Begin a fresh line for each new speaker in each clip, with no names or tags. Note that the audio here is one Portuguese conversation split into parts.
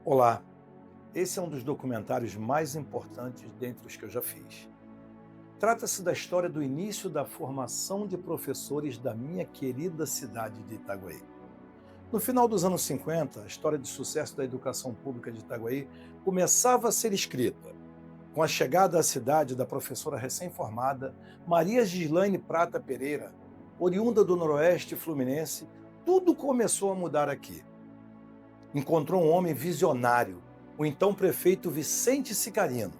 Olá, esse é um dos documentários mais importantes dentre os que eu já fiz. Trata-se da história do início da formação de professores da minha querida cidade de Itaguaí. No final dos anos 50, a história de sucesso da educação pública de Itaguaí começava a ser escrita, com a chegada à cidade da professora recém-formada Maria Gislaine Prata Pereira, oriunda do Noroeste Fluminense. Tudo começou a mudar aqui. Encontrou um homem visionário, o então prefeito Vicente Sicarino,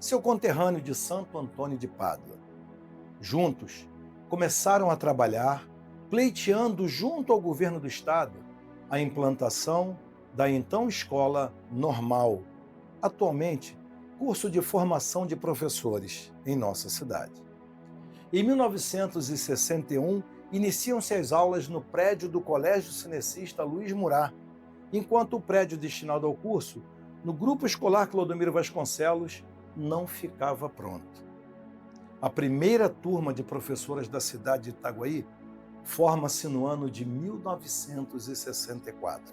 seu conterrâneo de Santo Antônio de Pádua. Juntos, começaram a trabalhar, pleiteando junto ao governo do estado a implantação da então Escola Normal, atualmente curso de formação de professores em nossa cidade. Em 1961, iniciam-se as aulas no prédio do Colégio Cinecista Luiz Murat, enquanto o prédio destinado ao curso, no Grupo Escolar Clodomiro Vasconcelos, não ficava pronto. A primeira turma de professoras da cidade de Itaguaí forma-se no ano de 1964,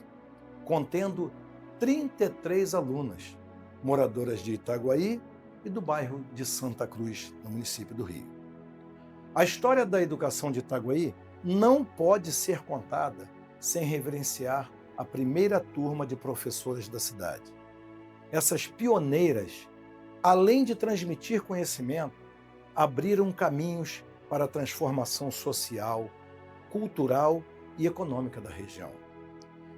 contendo 33 alunas, moradoras de Itaguaí e do bairro de Santa Cruz, no município do Rio. A história da educação de Itaguaí não pode ser contada sem reverenciar a primeira turma de professores da cidade. Essas pioneiras, além de transmitir conhecimento, abriram caminhos para a transformação social, cultural e econômica da região.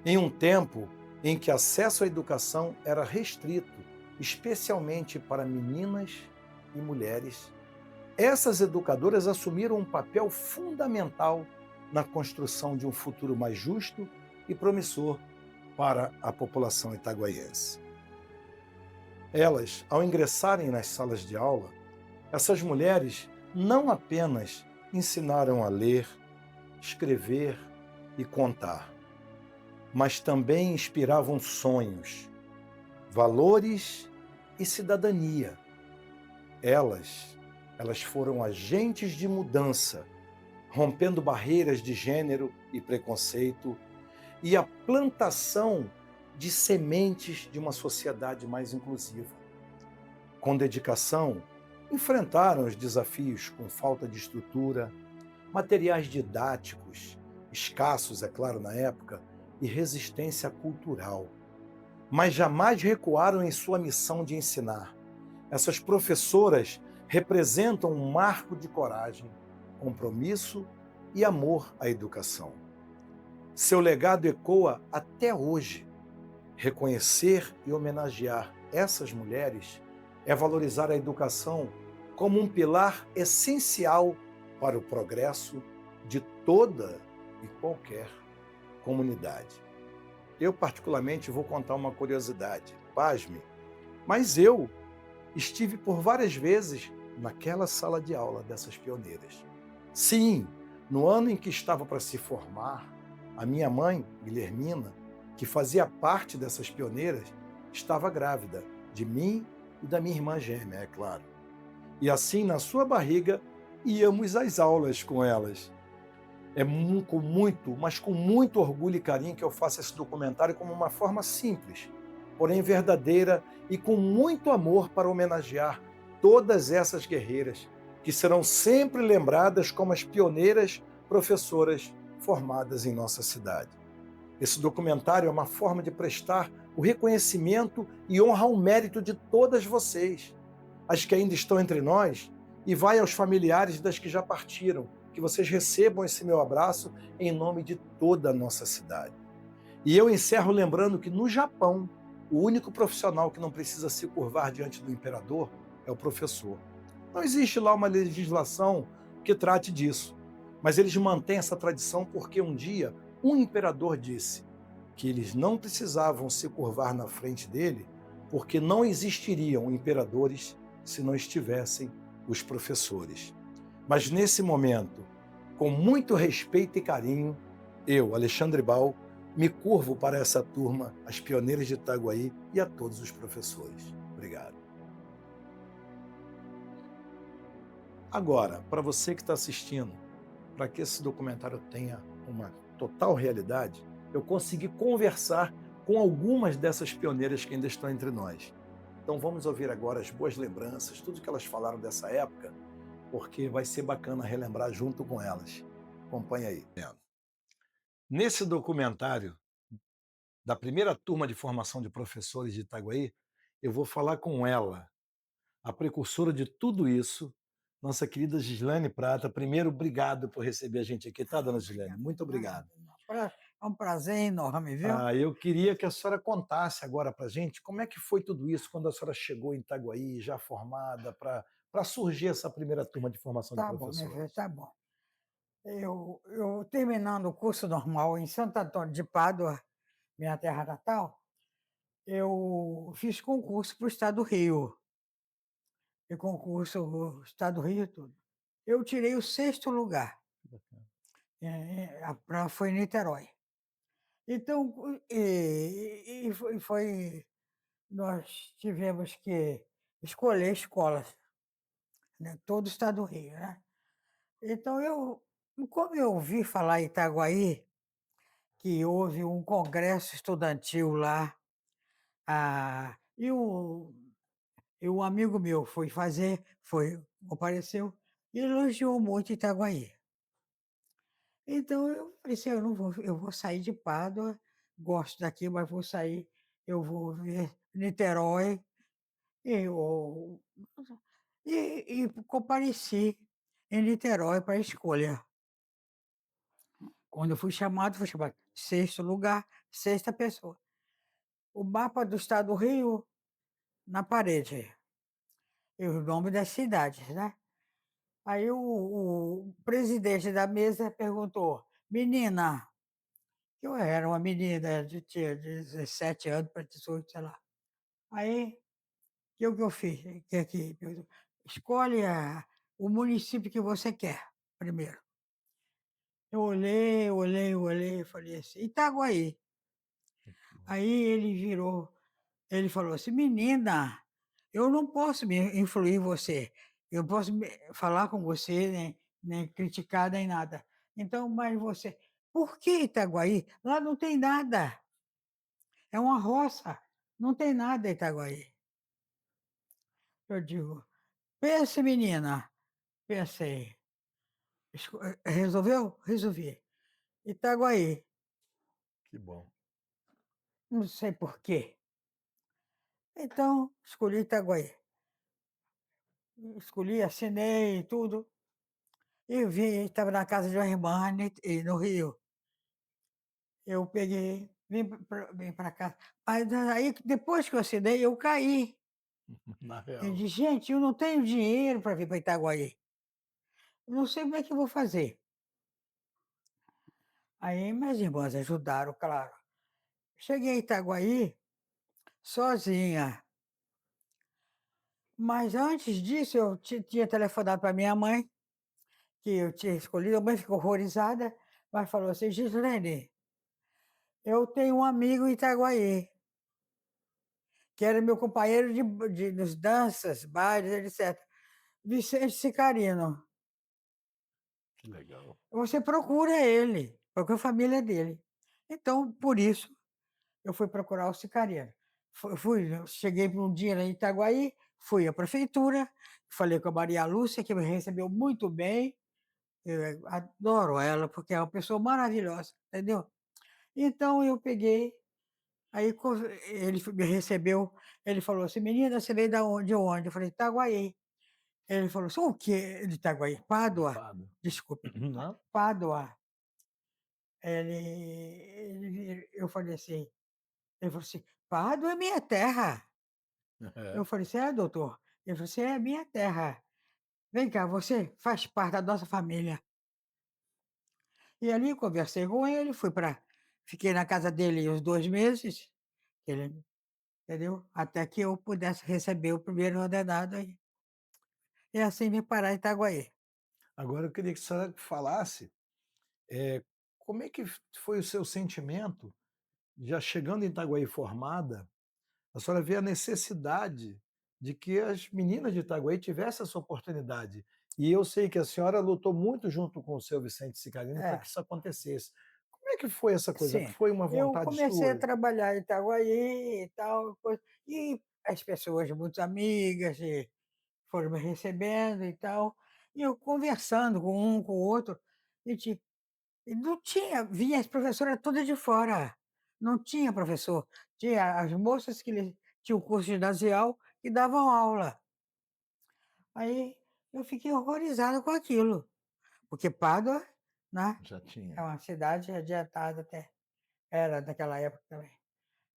Em um tempo em que acesso à educação era restrito, especialmente para meninas e mulheres, essas educadoras assumiram um papel fundamental na construção de um futuro mais justo e promissor para a população itaguaiense. Elas, ao ingressarem nas salas de aula, essas mulheres não apenas ensinaram a ler, escrever e contar, mas também inspiravam sonhos, valores e cidadania. Elas foram agentes de mudança, rompendo barreiras de gênero e preconceito, e a plantação de sementes de uma sociedade mais inclusiva. Com dedicação, enfrentaram os desafios com falta de estrutura, materiais didáticos, escassos, é claro, na época, e resistência cultural. Mas jamais recuaram em sua missão de ensinar. Essas professoras representam um marco de coragem, compromisso e amor à educação. Seu legado ecoa até hoje. Reconhecer e homenagear essas mulheres é valorizar a educação como um pilar essencial para o progresso de toda e qualquer comunidade. Eu, particularmente, vou contar uma curiosidade, pasme, mas eu estive por várias vezes naquela sala de aula dessas pioneiras. Sim, no ano em que estava para se formar, a minha mãe, Guilhermina, que fazia parte dessas pioneiras, estava grávida de mim e da minha irmã gêmea, é claro. E assim, na sua barriga, íamos às aulas com elas. Com muito, mas com muito orgulho e carinho que eu faço esse documentário como uma forma simples, porém verdadeira e com muito amor para homenagear todas essas guerreiras, que serão sempre lembradas como as pioneiras professoras formadas em nossa cidade. Esse documentário é uma forma de prestar o reconhecimento e honra ao mérito de todas vocês, as que ainda estão entre nós, e vai aos familiares das que já partiram, que vocês recebam esse meu abraço em nome de toda a nossa cidade. E eu encerro lembrando que no Japão, o único profissional que não precisa se curvar diante do imperador é o professor. Não existe lá uma legislação que trate disso, mas eles mantêm essa tradição porque um dia um imperador disse que eles não precisavam se curvar na frente dele porque não existiriam imperadores se não estivessem os professores. Mas nesse momento, com muito respeito e carinho, eu, Alexandre Bal, me curvo para essa turma, as pioneiras de Itaguaí e a todos os professores. Obrigado. Agora, para você que está assistindo, para que esse documentário tenha uma total realidade, eu consegui conversar com algumas dessas pioneiras que ainda estão entre nós. Então vamos ouvir agora as boas lembranças, tudo que elas falaram dessa época, porque vai ser bacana relembrar junto com elas. Acompanhe aí. Nesse documentário da primeira turma de formação de professores de Itaguaí, eu vou falar com ela, a precursora de tudo isso, nossa querida Gislane Prata. Primeiro, obrigado por receber a gente aqui, tá, dona Gislane?
Obrigada,
Muito
nada.
obrigado.
É um prazer enorme, viu?
Eu queria que a senhora contasse agora para a gente como é que foi tudo isso quando a senhora chegou em Itaguaí, já formada, para surgir essa primeira turma de formação de
Tá bom, minha filha,
professores.
tá bom. Eu terminando o curso normal em Santo Antônio de Pádua, minha terra natal, eu fiz concurso para o Estado do Rio. E concurso o Estado do Rio e tudo. Eu tirei o sexto lugar, foi em Niterói. Então, nós tivemos que escolher escolas, né? Todo o Estado do Rio, né? Então, como eu ouvi falar em Itaguaí, que houve um congresso estudantil lá, e um amigo meu compareceu e elogiou muito Itaguaí. Então eu falei assim: eu vou sair de Pádua, gosto daqui, mas vou sair, eu vou ver Niterói, e eu compareci em Niterói para a escolha. Quando eu fui chamado sexto lugar, sexta pessoa. O mapa do estado do Rio na parede, e o nome das cidades, né. Aí o presidente da mesa perguntou: "Menina", que eu era uma menina, tinha 17 anos para 18, sei lá. Aí, que eu fiz? Que perguntou: "Escolhe o município que você quer primeiro". Eu olhei, falei assim: "Itaguaí". Aí ele falou assim: "Menina, eu não posso me influir em você, eu posso falar com você, nem criticar, nem nada. Então, mas você, por que Itaguaí? Lá não tem nada, é uma roça, não tem nada em Itaguaí". Eu digo: "Pense, menina". Pensei. Resolveu? Resolvi. Itaguaí,
Que bom.
não sei por quê. Então, escolhi Itaguaí. Escolhi, assinei tudo. E estava na casa de uma irmã no Rio. Eu peguei, vim para casa. Mas aí, depois que eu assinei, eu caí.
Na
Eu
real.
disse: "Gente, eu não tenho dinheiro para vir para Itaguaí. Eu não sei como é que eu vou fazer". Aí minhas irmãs ajudaram, claro. Cheguei em Itaguaí sozinha, mas antes disso eu tinha telefonado para minha mãe, que eu tinha escolhido. A mãe ficou horrorizada, mas falou assim: "Gislene, eu tenho um amigo em Itaguaí, que era meu companheiro nos danças, bailes, etc. Vicente Sicarino.
Que legal.
Você procura ele, procura a família dele". Então, por isso, eu fui procurar o Sicarino. Cheguei um dia lá em Itaguaí, fui à prefeitura, falei com a Maria Lúcia, que me recebeu muito bem. Eu adoro ela, porque é uma pessoa maravilhosa, entendeu? Então eu peguei, aí me recebeu, ele falou assim: "Menina, você veio da onde? De onde?" Eu falei: "Itaguaí". Ele falou assim: "O quê? De Itaguaí? Pádua?
Ocupado.
Desculpe,
Não?
Pádua". Eu falei assim, ele falou assim: "Pádua é minha terra". Eu
É.
falei assim: "É, doutor?". Ele falou assim: "É minha terra. Vem cá, você faz parte da nossa família". E ali conversei com ele, fiquei na casa dele uns 2 meses, ele entendeu? Até que eu pudesse receber o primeiro ordenado e assim vim parar em Itaguaí.
Agora eu queria que a senhora falasse, como é que foi o seu sentimento, já chegando em Itaguaí formada, a senhora vê a necessidade de que as meninas de Itaguaí tivessem essa oportunidade. E eu sei que a senhora lutou muito junto com o seu Vicente Sicarino para que
É,
isso acontecesse. Como é que foi essa coisa?
Sim,
Foi uma
eu
vontade
comecei a
sua?
trabalhar em Itaguaí e tal, coisa e as pessoas muito amigas e foram me recebendo e tal, e eu conversando com um, com o outro, e ti e não tinha vinha as professoras todas de fora, não tinha professor, tinha as moças que tinham o curso ginasial e davam aula. Aí eu fiquei horrorizada com aquilo, porque Pádua, né,
Já
é
tinha.
uma cidade adiantada até, era naquela época também.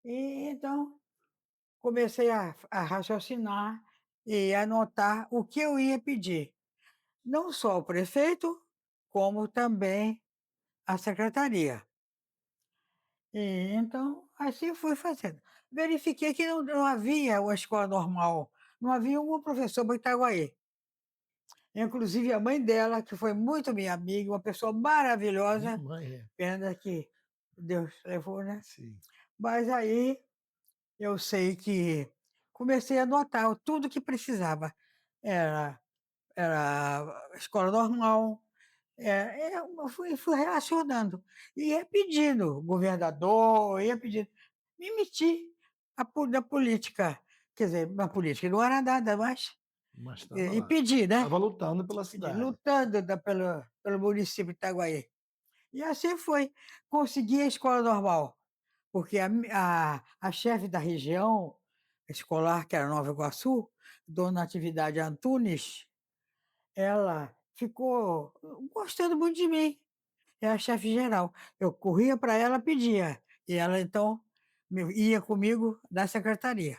E então comecei a raciocinar e anotar o que eu ia pedir, não só ao prefeito, como também à secretaria. E então, assim fui fazendo. Verifiquei que não havia uma escola normal, não havia um professor para Itaguaí. Inclusive a mãe dela, que foi muito minha amiga, uma pessoa
Minha
maravilhosa,
mãe, é.
pena que Deus levou, né.
Sim.
Mas aí eu sei que comecei a anotar tudo que precisava. Era escola normal, eu fui relacionando, e ia pedindo, governador, ia pedindo, me meti na política, quer dizer, na política não era nada, mas
Mas estava
e
lá.
pedi, né,
Estava lutando pela
pedi,
cidade.
lutando pelo município de Itaguaí. E assim foi, consegui a escola normal, porque a chefe da região escolar, que era Nova Iguaçu, dona Natividade Antunes, ela ficou gostando muito de mim, é a chefe geral. Eu corria para ela, pedia, e ela então ia comigo da secretaria,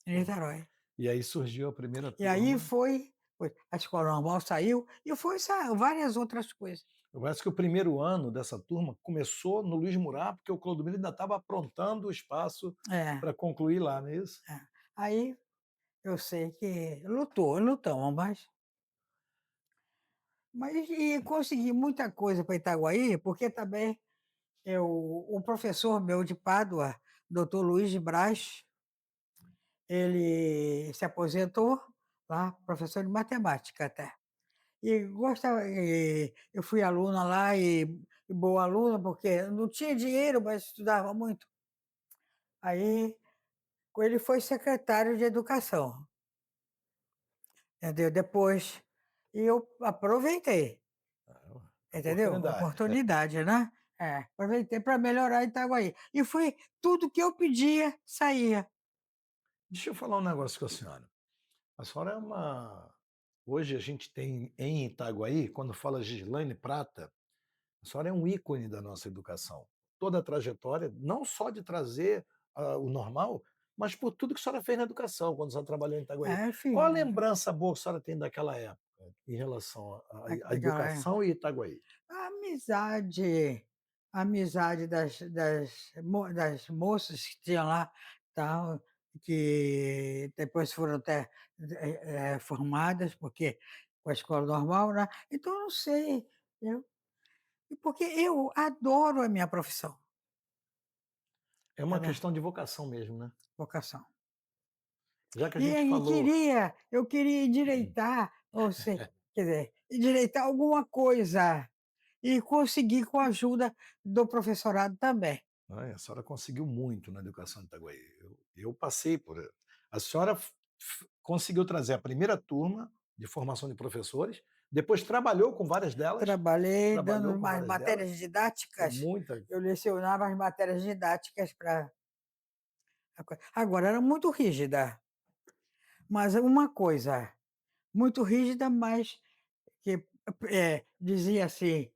em
Pô,
Niterói.
e aí surgiu a primeira
E aí
turma.
foi a escola normal saiu e foi várias outras coisas.
Eu acho que o primeiro ano dessa turma começou no Luiz Murat, porque o Clodomiro ainda estava aprontando o espaço
É,
para concluir lá, não é isso?
é. Aí eu sei que lutamos, mas e consegui muita coisa para Itaguaí, porque também um professor meu de Pádua, doutor Luiz de Braz, ele se aposentou lá, professor de matemática até. E gostava, eu fui aluna lá e boa aluna, porque não tinha dinheiro, mas estudava muito. Aí ele foi secretário de educação, entendeu? Depois, e eu aproveitei,
Ah,
entendeu? A
oportunidade.
oportunidade, né? Aproveitei para melhorar Itaguaí. E foi tudo que eu pedia, saía.
Deixa eu falar um negócio com a senhora. A senhora é uma. Hoje a gente tem em Itaguaí, quando fala Gislaine Prata, a senhora é um ícone da nossa educação. Toda a trajetória, não só de trazer o normal, mas por tudo que a senhora fez na educação, quando a senhora trabalhou em Itaguaí. Qual a
Enfim,
lembrança boa que a senhora tem daquela época, em relação à
daquela
educação e Itaguaí?
a amizade, a amizade das moças que tinham lá, tal, que depois foram até, formadas, porque com a escola normal, né. Então eu não sei, eu porque eu adoro a minha profissão,
É uma
entendeu,
questão de vocação mesmo, né?
vocação.
Já que a
E
gente
aí
falou.
eu queria endireitar, ou se quer dizer, endireitar alguma coisa, e consegui com a ajuda do professorado também.
A senhora conseguiu muito na educação de Itaguaí. Eu passei por. A senhora conseguiu trazer a primeira turma de formação de professores, depois trabalhou com várias delas,
Trabalhei dando
trabalhou com
umas
várias delas,
matérias
com
didáticas,
muita.
eu lecionava as matérias didáticas para agora era muito rígida, mas uma coisa, muito rígida, mas que, dizia assim: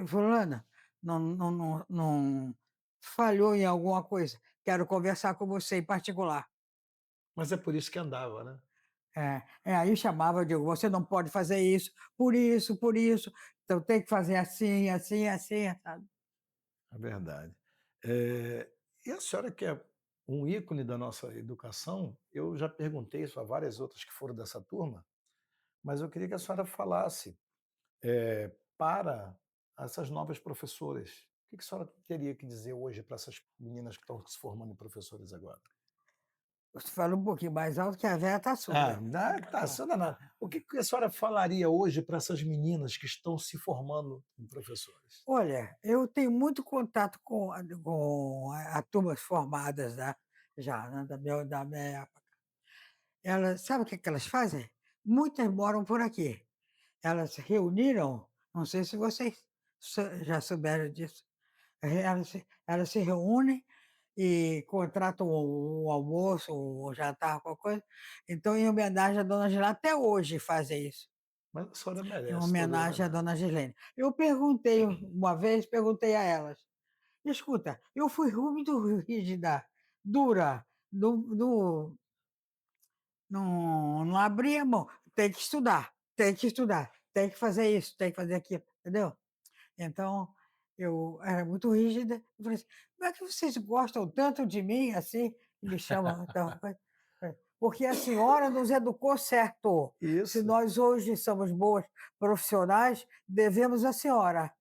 fulana, não falhou em alguma coisa, quero conversar com você em particular".
Mas é por isso que andava, né?
Aí chamava, eu digo: "Você não pode fazer isso, por isso, então tem que fazer assim, assim, assim, assado".
É verdade. E a senhora que é um ícone da nossa educação, eu já perguntei isso a várias outras que foram dessa turma, mas eu queria que a senhora falasse para essas novas professoras. O que a senhora teria que dizer hoje para essas meninas que estão se formando em professores agora?
Você fala um pouquinho mais alto que a véia está surda.
Tá, surda nada. O que que a senhora falaria hoje para essas meninas que estão se formando em professores?
Olha, eu tenho muito contato com a turmas formadas, né, já, né, da minha época. Elas sabe o que que elas fazem? Muitas moram por aqui. Elas se reuniram, não sei se vocês já souberam disso, elas se reúnem e contratam um almoço, um jantar, qualquer coisa, então em homenagem à dona Gilane, até hoje fazem isso,
Mas a senhora
em
merece toda a
homenagem à
homenagem.
dona Gislene. Eu perguntei uma vez, perguntei a elas: "Escuta, eu fui muito rígida, dura, não abri a mão, tem que estudar, tem que estudar, tem que fazer isso, tem que fazer aquilo", entendeu? Então, eu era muito rígida, eu falei assim: "Como é que vocês gostam tanto de mim assim, e me chamam tal coisa?" Porque a senhora nos educou certo. Se
Isso.
nós hoje somos boas profissionais, devemos à senhora.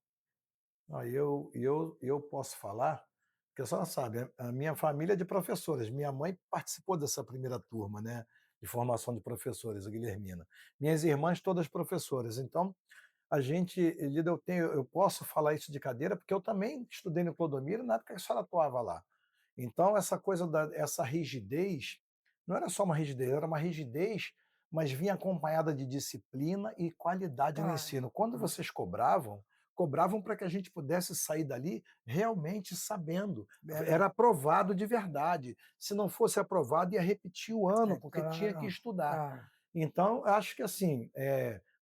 Eu posso falar, porque a senhora sabe, a minha família é de professores. Minha mãe participou dessa primeira turma, né, de formação de professores, a Guilhermina. Minhas irmãs todas professoras. Então, a gente lida, eu posso falar isso de cadeira, porque eu também estudei no Clodomiro na época que a senhora atuava lá. Então, essa coisa essa rigidez, não era só uma rigidez, era uma rigidez, mas vinha acompanhada de disciplina e qualidade no
Claro.
ensino. Quando vocês cobravam, cobravam para que a gente pudesse sair dali realmente sabendo. Era
Verdade.
aprovado de verdade. Se não fosse aprovado, ia repetir o ano,
É
porque tinha que
claro,
estudar.
claro.
Então, eu acho que assim,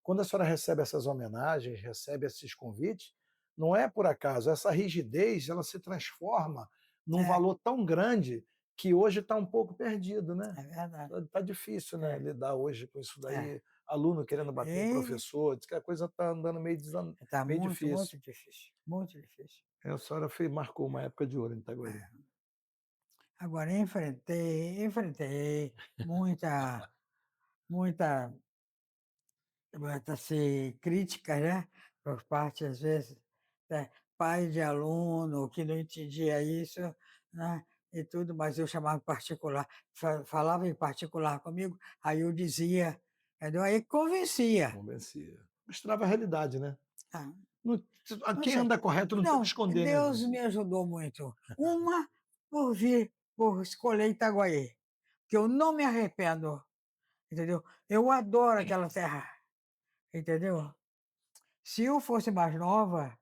quando a senhora recebe essas homenagens, recebe esses convites, não é por acaso. Essa rigidez, ela se transforma num
É,
valor tão grande que hoje está um pouco perdido, né?
é verdade.
Tá difícil, né,
É,
lidar hoje com isso
é.
daí, aluno querendo bater em
E
professor, diz que a coisa está andando
está
meio
muito,
difícil.
muito difícil, muito difícil.
A senhora marcou uma época de ouro em Itaguaí.
É. Agora enfrentei muita muitas críticas, né, por parte, às vezes, pai de aluno que não entendia isso, né, e tudo, mas eu chamava em particular, falava em particular comigo, aí eu dizia, entendeu? Aí convencia.
Convencia. Mostrava a realidade, né?
Ah,
Não,
não
quem
sei.
anda correto não tem o que
Não,
esconder, né,
Deus
Zé?
me ajudou muito. Uma, por escolher Itaguaí, que eu não me arrependo, entendeu? Eu adoro aquela terra, entendeu? Se eu fosse mais nova,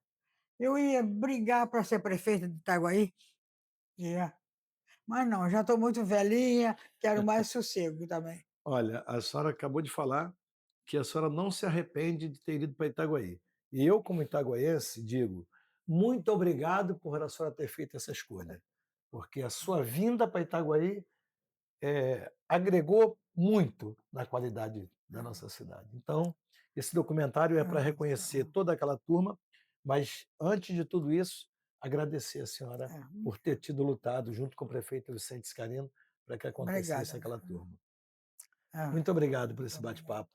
eu ia brigar para ser prefeita de Itaguaí, ia. Mas não, já estou muito velhinha, quero mais sossego também.
Olha, a senhora acabou de falar que a senhora não se arrepende de ter ido para Itaguaí. E eu, como itaguaiense, digo muito obrigado por a senhora ter feito essa escolha, porque a sua vinda para Itaguaí agregou muito na qualidade da nossa cidade. Então, esse documentário é para
Ah,
reconhecer toda aquela turma, mas antes de tudo isso, agradecer a senhora
é,
por ter tido lutado junto com o prefeito Vicente Scarino para que acontecesse
obrigada.
aquela turma.
Ah,
Muito obrigado por esse
obrigado.
bate-papo,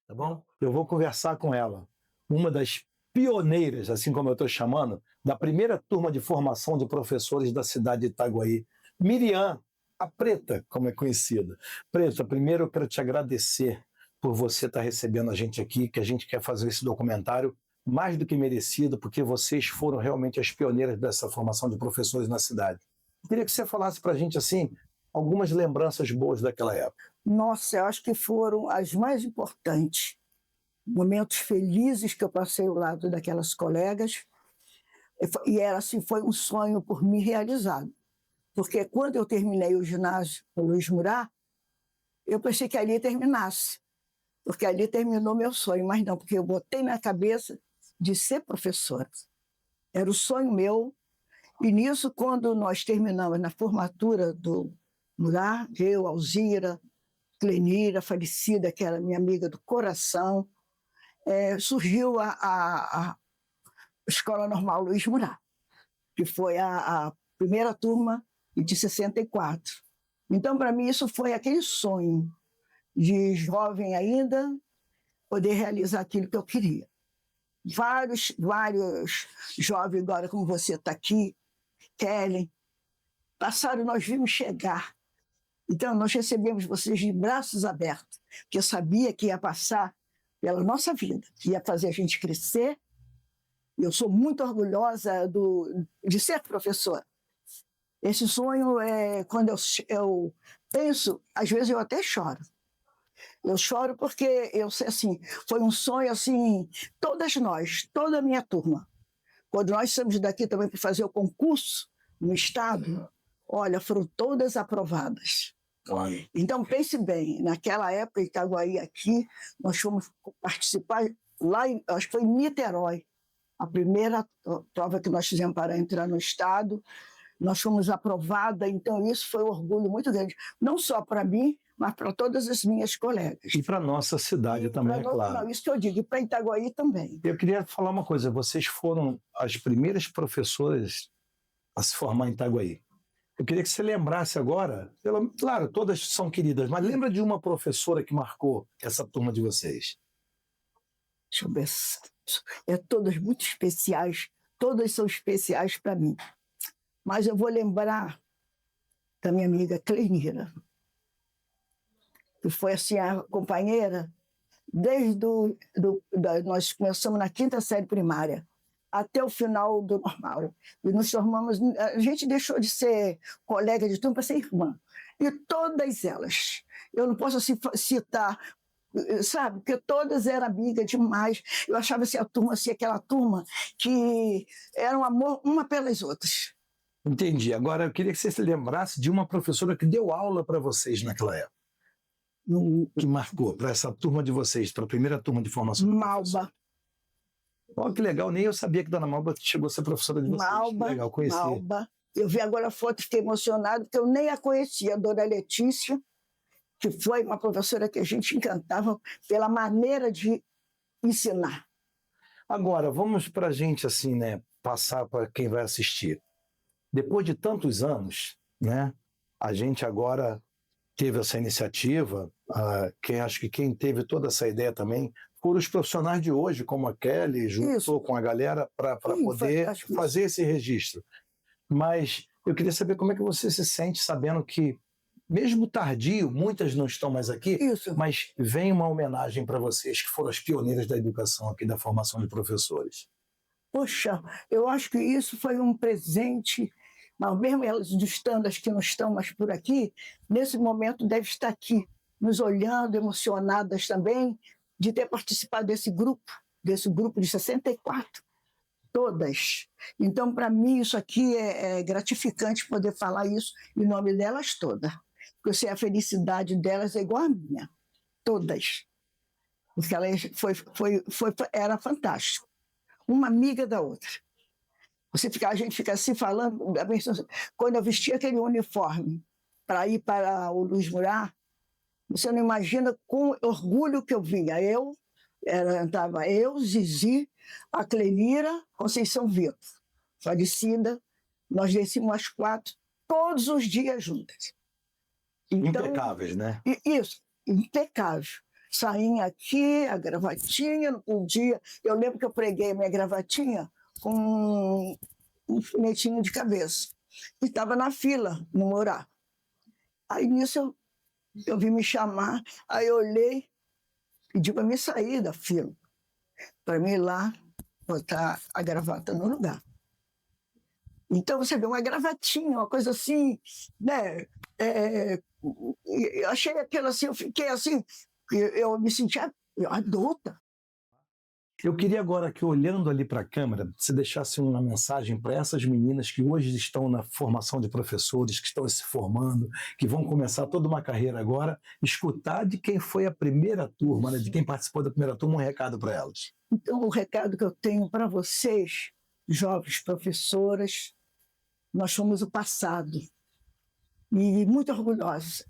tá bom?
Eu,
Eu vou conversar com ela, uma das pioneiras, assim como eu estou chamando, da primeira turma de formação de professores da cidade de Itaguaí, Miriam, a Preta, como é conhecida. Preta, primeiro eu quero te agradecer por você estar recebendo a gente aqui, que a gente quer fazer esse documentário mais do que merecido, porque vocês foram realmente as pioneiras dessa formação de professores na cidade. Eu queria que você falasse para a gente, assim, algumas lembranças boas daquela época.
Nossa, eu acho que foram as mais importantes. Momentos felizes que eu passei ao lado daquelas colegas. E era assim, foi um sonho por mim realizado. Porque quando eu terminei o ginásio no Luiz Murat, eu pensei que ali terminasse. Porque ali terminou meu sonho. Mas não, porque eu botei na cabeça de ser professora. Era o sonho meu. E nisso, quando nós terminamos na formatura do Murat, eu, Alzira, Clenira, falecida, que era minha amiga do coração, surgiu a Escola Normal Luiz Murat, que foi a primeira turma de 64. Então, para mim, isso foi aquele sonho de jovem ainda poder realizar aquilo que eu queria. Vários jovens, agora como você está aqui, Kellen, passaram, nós vimos chegar Então, nós recebemos vocês de braços abertos, porque eu sabia que ia passar pela nossa vida, que ia fazer a gente crescer. Eu sou muito orgulhosa de ser professora. Esse sonho, quando eu penso, às vezes eu até choro. Eu choro porque eu sei assim, foi um sonho assim, todas nós, toda a minha turma. Quando nós saímos daqui também para fazer o concurso no estado, olha, foram todas aprovadas. Então pense bem, naquela época em Itaguaí aqui, nós fomos participar lá, acho que foi em Niterói, a primeira prova que nós fizemos para entrar no estado, nós fomos aprovadas, então isso foi um orgulho muito grande, não só para mim, mas para todas as minhas colegas.
E para nossa cidade também, é claro.
Não, isso que eu digo, e para Itaguaí também.
Eu queria falar uma coisa, vocês foram as primeiras professoras a se formar em Itaguaí. Eu queria que você lembrasse agora, claro, todas são queridas, mas lembra de uma professora que marcou essa turma de vocês?
Deixa eu ver. Todas muito especiais, todas são especiais para mim. Mas eu vou lembrar da minha amiga Clenira, que foi assim a companheira desde nós começamos na 5ª série primária até o final do normal. E nos formamos, a gente deixou de ser colega de turma para ser irmã. E todas elas, eu não posso assim, citar, sabe, porque todas eram amigas demais. Eu achava assim, a turma, assim, aquela turma que era um amor uma pelas outras.
Entendi. Agora, eu queria que você se lembrasse de uma professora que deu aula para vocês naquela época. Que marcou para essa turma de vocês, para a primeira turma de formação.
Malba.
Olha que legal, nem eu sabia que a Dona Malba chegou a ser professora de vocês.
Malba,
que legal, conhecer.
Malba. Eu vi agora a foto e fiquei emocionada, porque eu nem a conhecia, a Dona Letícia, que foi uma professora que a gente encantava pela maneira de ensinar.
Agora, vamos para a gente, assim, né, passar para quem vai assistir. Depois de tantos anos, né, a gente agora teve essa iniciativa, acho que quem teve toda essa ideia também foram os profissionais de hoje, como a Kelly, juntou com a galera para poder fazer esse registro. Mas eu queria saber como é que você se sente sabendo que, mesmo tardio, muitas não estão mais aqui, mas vem uma homenagem para vocês, que foram as pioneiras da educação aqui, da formação de professores.
Poxa, eu acho que isso foi um presente, mas mesmo elas estando, as que não estão mais por aqui, nesse momento deve estar aqui, nos olhando, emocionadas também, de ter participado desse grupo de 64, todas. Então, para mim, isso aqui é gratificante poder falar isso em nome delas todas, porque eu sei a felicidade delas é igual à minha, todas. Porque ela era fantástico. Uma amiga da outra. A gente fica assim falando, quando eu vestia aquele uniforme para ir para o Luiz Murat, você não imagina com orgulho que eu vinha. Estava eu, Zizi, a Clenira, Conceição Vitor, falecida, nós descemos as 4, todos os dias juntas. Então,
impecáveis, né?
Isso, impecável. Sainha aqui, a gravatinha, não podia. Eu lembro que eu preguei a minha gravatinha com um finetinho de cabeça. E estava na fila, no Morá. Aí nisso eu vi me chamar, aí eu olhei, pedi para me sair da fila, para mim ir lá botar a gravata no lugar. Então você vê uma gravatinha, uma coisa assim, né? Eu achei aquilo assim, eu fiquei assim, eu me sentia adulta.
Eu queria agora que, olhando ali para a câmera, você deixasse uma mensagem para essas meninas que hoje estão na formação de professores, que estão se formando, que vão começar toda uma carreira agora, escutar de quem foi a primeira turma, né, de quem participou da primeira turma, um recado para elas.
Então, o recado que eu tenho para vocês, jovens professoras, nós somos o passado. E muito orgulhosos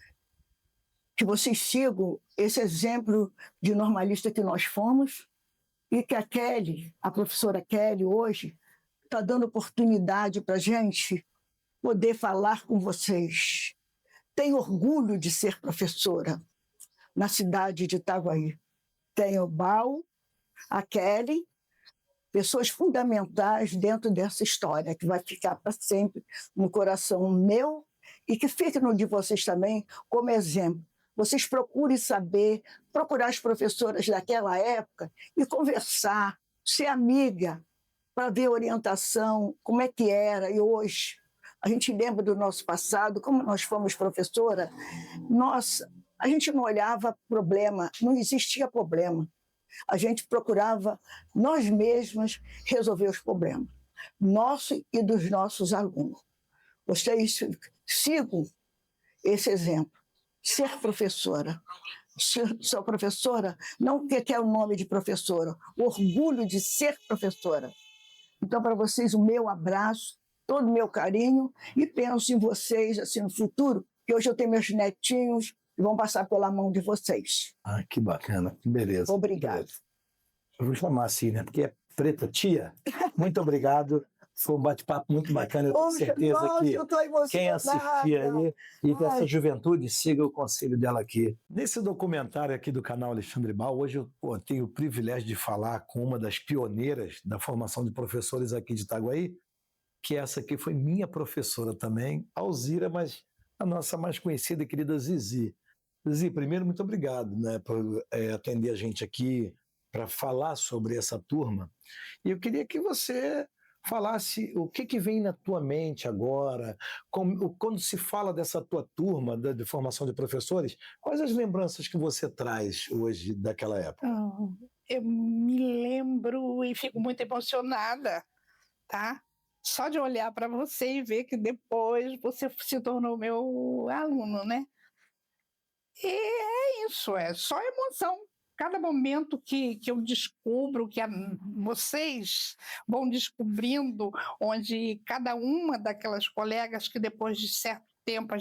que vocês sigam esse exemplo de normalista que nós fomos, e que a Kelly, a professora Kelly, hoje, está dando oportunidade para a gente poder falar com vocês. Tenho orgulho de ser professora na cidade de Itaguaí. Tenho o Bal, a Kelly, pessoas fundamentais dentro dessa história, que vai ficar para sempre no coração meu e que fique no de vocês também como exemplo. Vocês procurem saber, procurar as professoras daquela época e conversar, ser amiga, para ver orientação, como é que era. E hoje, a gente lembra do nosso passado, como nós fomos professora, nossa, a gente não olhava problema, não existia problema. A gente procurava, nós mesmas, resolver os problemas, nosso e dos nossos alunos. Vocês sigam esse exemplo. Ser professora. Sou professora, não porque quer o nome de professora, o orgulho de ser professora. Então, para vocês, o meu abraço, todo o meu carinho, e penso em vocês assim, no futuro, que hoje eu tenho meus netinhos e vão passar pela mão de vocês.
Ah, que bacana, que beleza.
Obrigada.
Eu vou chamar assim, né? Porque é preta tia. Muito obrigado. Foi um bate-papo muito bacana. Eu tenho certeza
nossa,
que
eu tô emocionada.
quem assistir aí e dessa juventude, siga o conselho dela aqui. Nesse documentário aqui do canal Alexandre Bal, hoje eu tenho o privilégio de falar com uma das pioneiras da formação de professores aqui de Itaguaí, que essa aqui foi minha professora também, Alzira, mas a nossa mais conhecida e querida Zizi. Zizi, primeiro, muito obrigado, né, por atender a gente aqui para falar sobre essa turma. E eu queria que você falasse o que vem na tua mente agora, quando se fala dessa tua turma de formação de professores, quais as lembranças que você traz hoje daquela época?
Eu me lembro e fico muito emocionada, tá? Só de olhar para você e ver que depois você se tornou meu aluno, né? E é isso, é só emoção. Cada momento que eu descubro, que vocês vão descobrindo, onde cada uma daquelas colegas que depois de certo tempo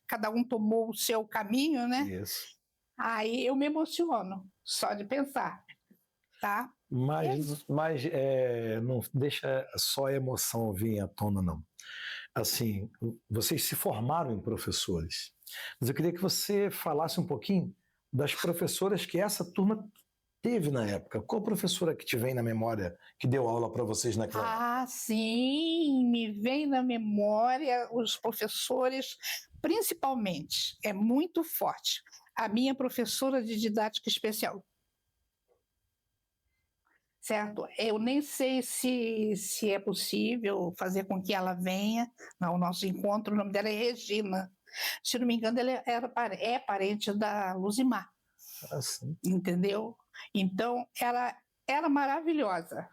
cada um tomou o seu caminho, né?
Isso.
Aí eu me emociono, só de pensar, tá?
Mas não deixa só a emoção vir à tona, não. Assim, vocês se formaram em professores, mas eu queria que você falasse um pouquinho das professoras que essa turma teve na época. Qual professora que te vem na memória que deu aula para vocês naquela época?
Ah, sim, me vem na memória os professores, principalmente, é muito forte, a minha professora de didática especial. Certo? Eu nem sei se é possível fazer com que ela venha ao nosso encontro. O nome dela é Regina. Se não me engano, ela é parente da Luzimar.
Ah, sim.
Entendeu? Então, ela era maravilhosa,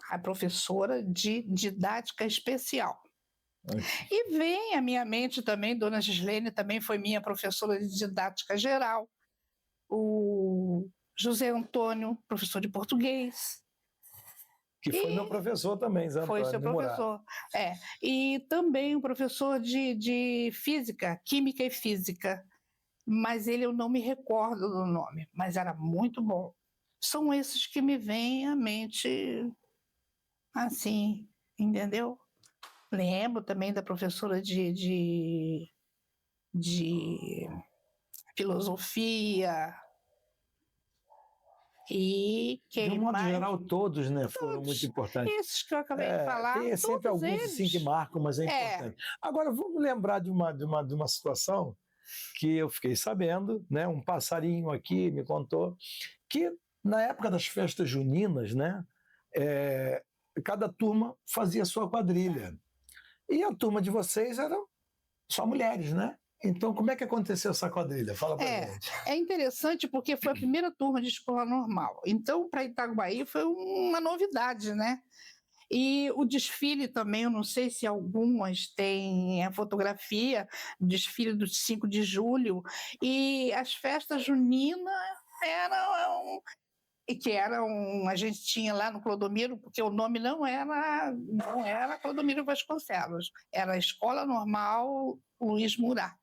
a professora de didática especial. E vem à minha mente também, Dona Gislene também foi minha professora de didática geral. O José Antônio, professor de português.
Que foi meu professor também, Zé Antônio.
Foi seu professor, E também um professor de física, química e física. Mas eu não me recordo do nome, mas era muito bom. São esses que me vêm à mente, assim, entendeu? Lembro também da professora de filosofia. E quem
de um modo
mais?
geral, todos, né, foram muito importantes.
Esses que eu acabei de falar,
tem sempre
todos
alguns
eles.
assim, que marcam, mas é importante. Agora, vamos lembrar de uma situação que eu fiquei sabendo, né, um passarinho aqui me contou, que na época das festas juninas, né, cada turma fazia sua quadrilha. E a turma de vocês eram só mulheres, né? Então, como é que aconteceu essa quadrilha? Fala pra gente.
É interessante porque foi a primeira turma de escola normal. Então, para Itaguaí foi uma novidade, né? E o desfile também, eu não sei se algumas têm a fotografia, o desfile do 5 de julho, e as festas juninas a gente tinha lá no Clodomiro, porque o nome não era Clodomiro Vasconcelos, era a Escola Normal Luiz Murat.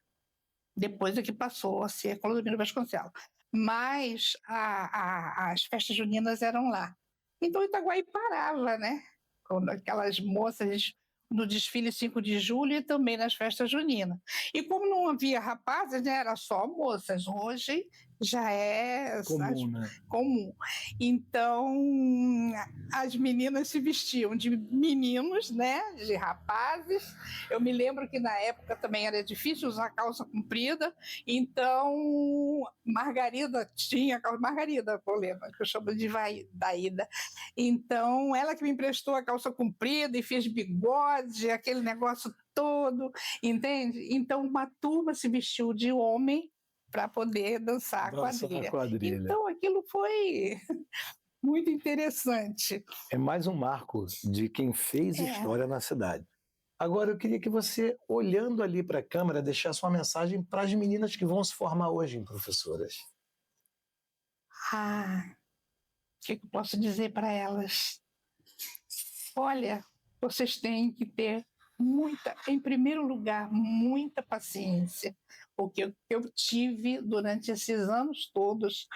Depois é que passou a ser Clodomiro Vasconcelos. Mas as festas juninas eram lá. Então Itaguaí parava, né? Com aquelas moças no desfile 5 de julho e também nas festas juninas. E como não havia rapazes, né, era só moças. Hoje já é
Comum, né?
comum. Então, as meninas se vestiam de meninos, né? De rapazes. Eu me lembro que na época também era difícil usar calça comprida, então Margarida tinha Margarida, problema, que eu chamo de Daída. Então, ela que me emprestou a calça comprida e fez bigode, aquele negócio todo, entende? Então, uma turma se vestiu de homem para poder dançar a quadrilha. Então, aquilo foi muito interessante.
É mais um marco de quem fez história na cidade. Agora, eu queria que você, olhando ali para a câmera, deixasse uma mensagem para as meninas que vão se formar hoje em professoras.
O que eu posso dizer para elas? Olha, vocês têm que ter em primeiro lugar, muita paciência, porque o que eu tive durante esses anos todos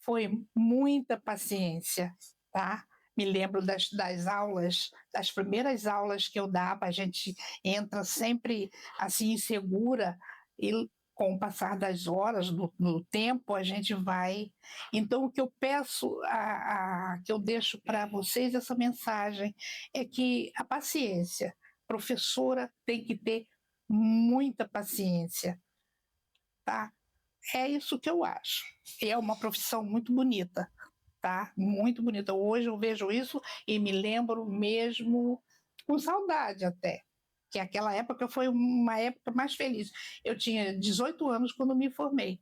foi muita paciência, tá? Me lembro das aulas, das primeiras aulas que eu dava, a gente entra sempre assim insegura e com o passar das horas, do tempo, a gente vai. Então, o que eu peço, que eu deixo para vocês, essa mensagem, é que a paciência, professora tem que ter muita paciência, tá? É isso que eu acho. É uma profissão muito bonita, tá? Muito bonita. Hoje eu vejo isso e me lembro mesmo com saudade até, que aquela época foi uma época mais feliz. Eu tinha 18 anos quando me formei.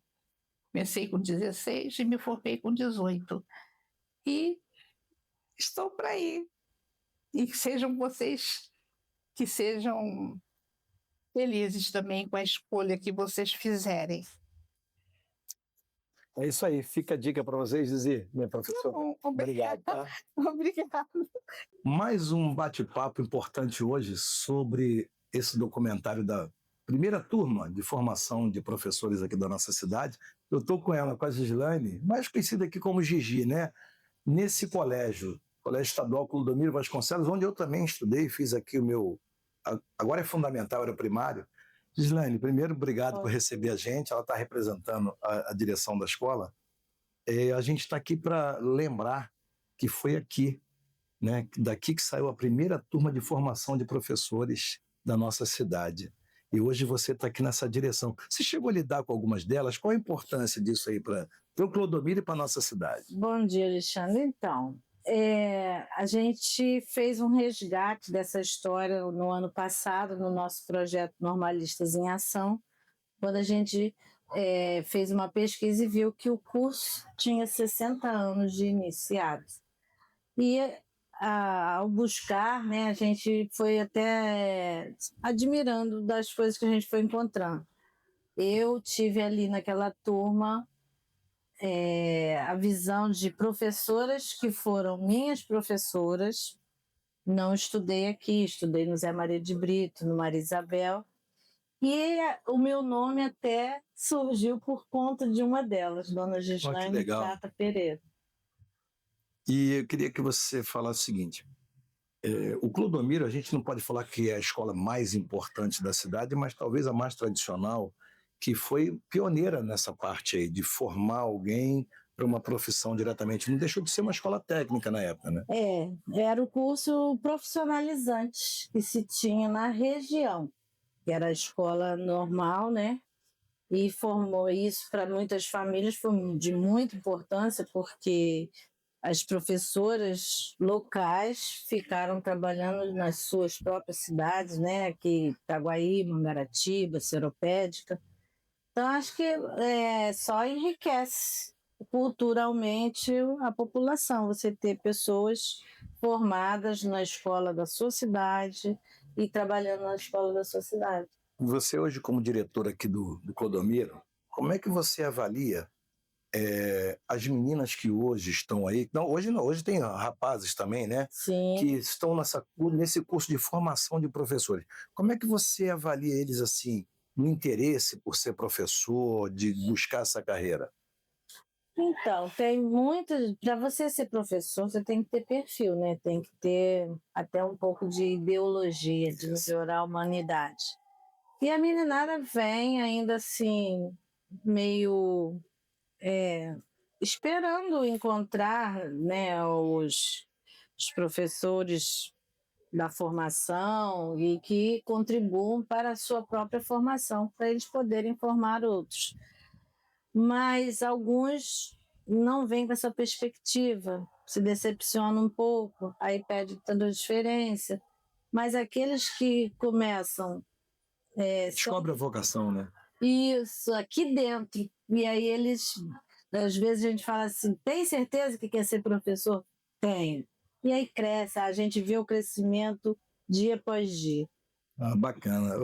Comecei com 16 e me formei com 18. E estou para aí. E que sejam vocês que sejam felizes também com a escolha que vocês fizerem.
É isso aí, fica a dica para vocês, Zizi, minha professora. Obrigado, tá?
Obrigada.
Mais um bate-papo importante hoje sobre esse documentário da primeira turma de formação de professores aqui da nossa cidade. Eu estou com ela, com a Gislaine, mais conhecida aqui como Gigi, né? Nesse colégio, Colégio Estadual Clodomiro Vasconcelos, onde eu também estudei, fiz aqui o meu... Agora é fundamental, era primário. Gislaine, primeiro, obrigado por receber a gente. Ela está representando a direção da escola. A gente está aqui para lembrar que foi aqui, né, daqui que saiu a primeira turma de formação de professores da nossa cidade. E hoje você está aqui nessa direção. Você chegou a lidar com algumas delas? Qual a importância disso aí para o Clodomiro e para a nossa cidade?
Bom dia, Alexandre. Então, a gente fez um resgate dessa história no ano passado, no nosso projeto Normalistas em Ação, quando a gente fez uma pesquisa e viu que o curso tinha 60 anos de iniciado. E ao buscar, né, a gente foi até admirando das coisas que a gente foi encontrando. Eu tive ali naquela turma a visão de professoras que foram minhas professoras. Não estudei aqui, estudei no Zé Maria de Brito, no Maria Isabel, e o meu nome até surgiu por conta de uma delas, Dona Gislaine Prata Pereira.
E eu queria que você falasse o seguinte, o Clodomiro, a gente não pode falar que é a escola mais importante da cidade, mas talvez a mais tradicional, que foi pioneira nessa parte aí, de formar alguém para uma profissão diretamente. Não deixou de ser uma escola técnica na época, né?
Era o curso profissionalizante que se tinha na região, que era a escola normal, né? E formou isso para muitas famílias, foi de muita importância, porque as professoras locais ficaram trabalhando nas suas próprias cidades, né? Aqui, Itaguaí, Mangaratiba, Seropédica. Então, acho que só enriquece culturalmente a população, você ter pessoas formadas na escola da sua cidade e trabalhando na escola da sua cidade.
Você hoje, como diretor aqui do Clodomiro, como é que você avalia as meninas que hoje estão aí? Não, hoje tem rapazes também, né?
Sim.
Que estão nesse curso de formação de professores. Como é que você avalia eles assim, no interesse por ser professor, de buscar essa carreira?
Então, tem muitas. Para você ser professor, você tem que ter perfil, né? Tem que ter até um pouco de ideologia, de melhorar a humanidade. E a meninada vem ainda assim, meio esperando encontrar, né, os professores da formação e que contribuam para a sua própria formação, para eles poderem formar outros. Mas alguns não vêm com essa perspectiva, se decepcionam um pouco, aí pede transferência. Mas aqueles que começam...
Descobre a vocação, né?
Isso, aqui dentro. E aí eles, às vezes a gente fala assim, tem certeza que quer ser professor? Tenho. E aí cresce, a gente vê o crescimento dia após dia.
Ah, bacana.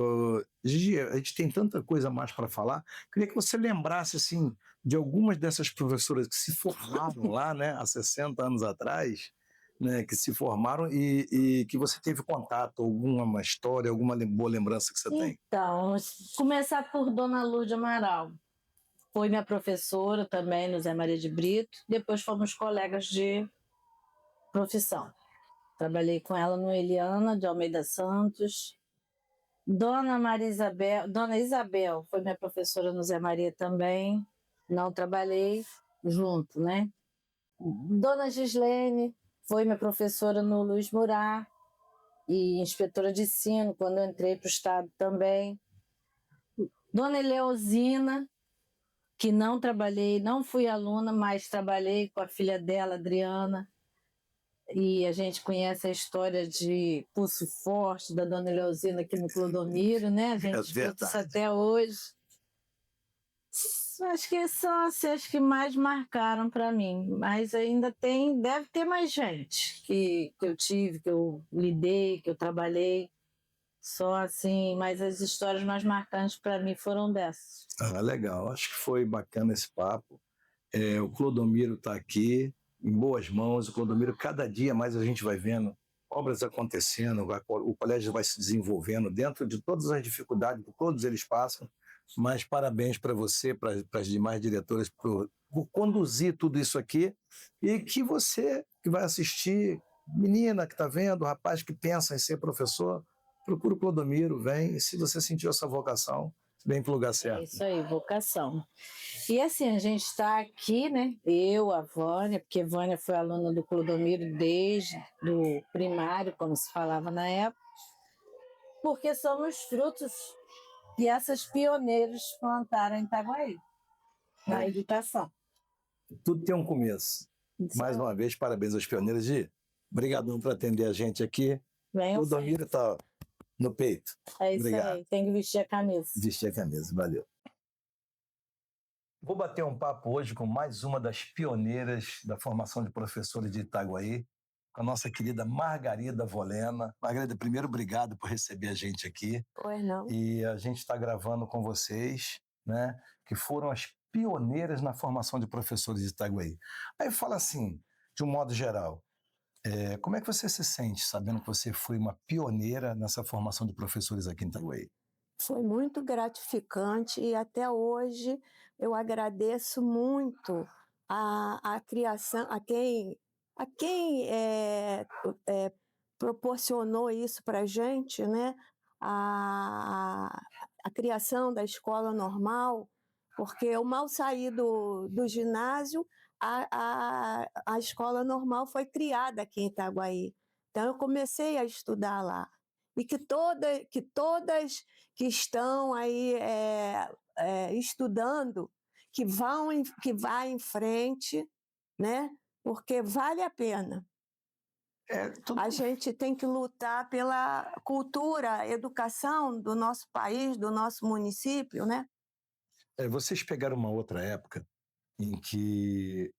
Gigi, a gente tem tanta coisa mais para falar. Queria que você lembrasse assim, de algumas dessas professoras que se formaram lá, né, há 60 anos atrás, né, que se formaram e que você teve contato, alguma história, alguma boa lembrança que você tem.
Então, começar por Dona Lourdes Amaral. Foi minha professora também no Zé Maria de Brito. Depois fomos colegas de profissão. Trabalhei com ela no Eliana de Almeida Santos. Dona Isabel foi minha professora no Zé Maria também. Não trabalhei junto, né? Dona Gislene foi minha professora no Luiz Murat e inspetora de ensino quando eu entrei para o estado também. Dona Eleusina, que não trabalhei, não fui aluna, mas trabalhei com a filha dela, Adriana. E a gente conhece a história de Pulso Forte, da Dona Eleusina aqui no Clodomiro, né? A gente escuta isso até hoje. Acho que são as que mais marcaram para mim. Mas ainda deve ter mais gente que eu tive, que eu lidei, que eu trabalhei. Só assim, mas as histórias mais marcantes para mim foram dessas.
Ah, legal. Acho que foi bacana esse papo. O Clodomiro está aqui, em boas mãos. O Clodomiro, cada dia mais a gente vai vendo obras acontecendo, o colégio vai se desenvolvendo dentro de todas as dificuldades que todos eles passam. Mas parabéns para você, para as demais diretoras, por conduzir tudo isso aqui. E que você que vai assistir, menina que está vendo, rapaz que pensa em ser professor, procura o Clodomiro, vem. E se você sentiu essa vocação, vem para o lugar certo.
É isso aí, vocação. E assim, a gente está aqui, né? Eu, a Vânia, porque a Vânia foi aluna do Clodomiro desde o primário, como se falava na época, porque somos frutos que essas pioneiras plantaram em Itaguaí, na educação.
Tudo tem um começo. Mais uma vez, parabéns aos pioneiros. Obrigadão por atender a gente aqui. O Clodomiro está no peito.
É isso.
Obrigado.
Aí, tem que vestir a camisa.
Vestir a camisa, valeu. Vou bater um papo hoje com mais uma das pioneiras da formação de professores de Itaguaí, com a nossa querida Margarida Volena. Margarida, primeiro, obrigado por receber a gente aqui.
Pois não.
E a gente está gravando com vocês, né, que foram as pioneiras na formação de professores de Itaguaí. Aí fala assim, de um modo geral, como é que você se sente sabendo que você foi uma pioneira nessa formação de professores aqui em Itaguaí?
Foi muito gratificante e até hoje eu agradeço muito a criação, a quem proporcionou isso para a gente, né? A criação da escola normal, porque eu mal saí do ginásio, a escola normal foi criada aqui em Itaguaí. Então eu comecei a estudar lá. E que todas que estão aí estudando, que vá em frente, né? Porque vale a pena. A gente tem que lutar pela cultura, educação do nosso país, do nosso município, né?
Vocês pegaram uma outra época em que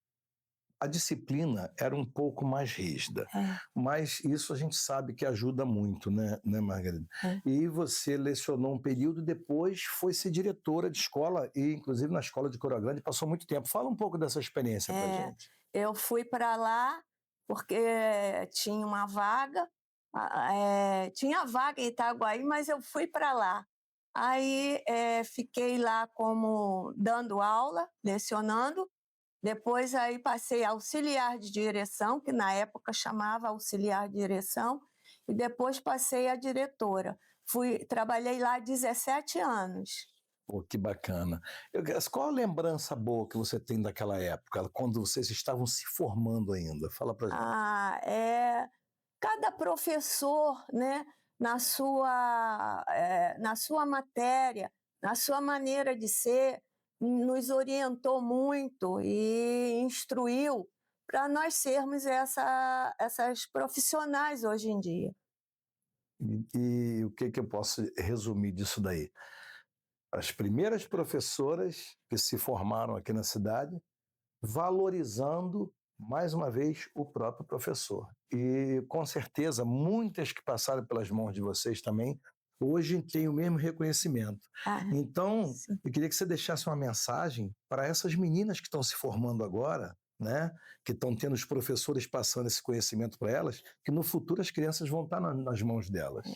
a disciplina era um pouco mais rígida, mas isso a gente sabe que ajuda muito, né Margarida? E você lecionou um período e depois foi ser diretora de escola, e inclusive na escola de Coral Grande passou muito tempo. Fala um pouco dessa experiência pra gente.
Eu fui para lá porque tinha uma vaga, tinha vaga em Itaguaí, mas eu fui para lá. Aí fiquei lá como dando aula, lecionando. Depois aí passei a auxiliar de direção, que na época chamava auxiliar de direção, e depois passei a diretora. Trabalhei lá 17 anos.
Pô, que bacana. Qual a lembrança boa que você tem daquela época, quando vocês estavam se formando ainda? Fala pra gente.
Cada professor, né, na sua matéria, na sua maneira de ser, nos orientou muito e instruiu para nós sermos essas profissionais hoje em dia.
E o que eu posso resumir disso daí? As primeiras professoras que se formaram aqui na cidade, valorizando, mais uma vez, o próprio professor. E, com certeza, muitas que passaram pelas mãos de vocês também, hoje têm o mesmo reconhecimento. Então,
sim.
eu queria que você deixasse uma mensagem para essas meninas que estão se formando agora, né? Que estão tendo os professores passando esse conhecimento para elas, que no futuro as crianças vão estar nas mãos delas.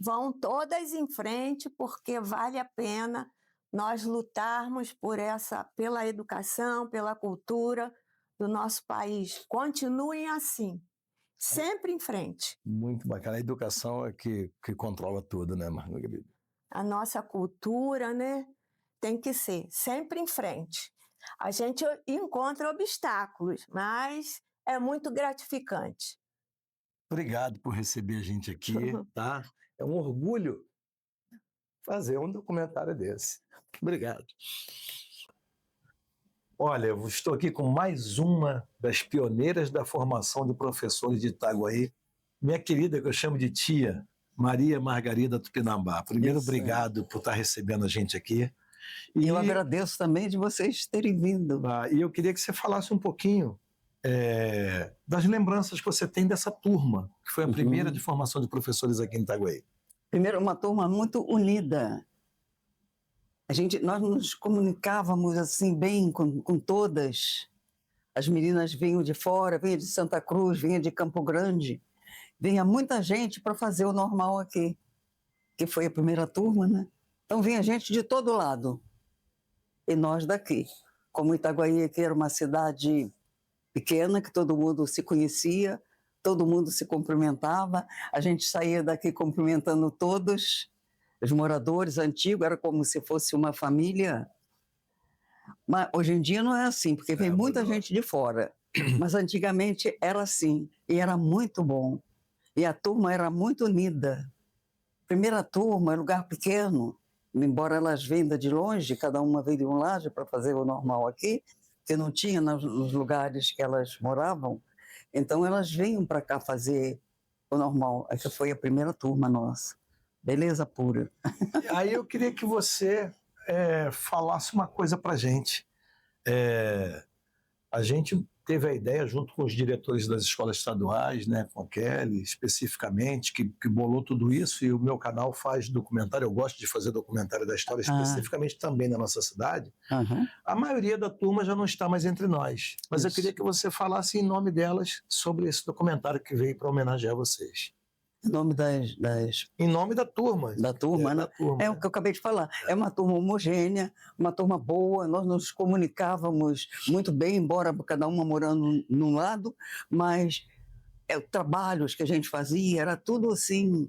Vão todas em frente, porque vale a pena nós lutarmos pela educação, pela cultura do nosso país. Continuem assim, sempre em frente.
Muito bacana. A educação é que controla tudo, né, Margarida?
A nossa cultura, né, tem que ser sempre em frente. A gente encontra obstáculos, mas é muito gratificante.
Obrigado por receber a gente aqui, tá? É um orgulho fazer um documentário desse. Obrigado. Olha, eu estou aqui com mais uma das pioneiras da formação de professores de Itaguaí, minha querida, que eu chamo de tia, Maria Margarida Tupinambá. Primeiro, obrigado por estar recebendo a gente aqui.
E eu agradeço também de vocês terem vindo.
E eu queria que você falasse um pouquinho das lembranças que você tem dessa turma, que foi a primeira de formação de professores aqui em Itaguaí.
Primeiro, uma turma muito unida. Nós nos comunicávamos assim bem com todas. As meninas vinham de fora, vinham de Santa Cruz, vinham de Campo Grande. Vinha muita gente para fazer o normal aqui, que foi a primeira turma, né? Então vinha gente de todo lado. E nós daqui. Como Itaguaí aqui era uma cidade pequena, que todo mundo se conhecia, todo mundo se cumprimentava, a gente saía daqui cumprimentando todos, os moradores antigos, era como se fosse uma família. Mas hoje em dia não é assim, porque vem muita gente de fora. Mas antigamente era assim, e era muito bom. E a turma era muito unida. Primeira turma, lugar pequeno, embora elas venham de longe, cada uma veio de um lado para fazer o normal aqui, que não tinha nos lugares que elas moravam, então elas vinham para cá fazer o normal. Essa foi a primeira turma nossa. Beleza pura.
Aí eu queria que você falasse uma coisa para a gente. A gente teve a ideia, junto com os diretores das escolas estaduais, né, com a Kelly, especificamente, que bolou tudo isso, e o meu canal faz documentário, eu gosto de fazer documentário da história, especificamente também na nossa cidade. A maioria da turma já não está mais entre nós, mas eu queria que você falasse em nome delas sobre esse documentário que veio para homenagear vocês.
Em nome
Em nome da turma.
Da turma, né?
Da turma.
É o que eu acabei de falar. É uma turma homogênea, uma turma boa, nós nos comunicávamos muito bem, embora cada uma morando num lado, mas trabalhos que a gente fazia, era tudo assim,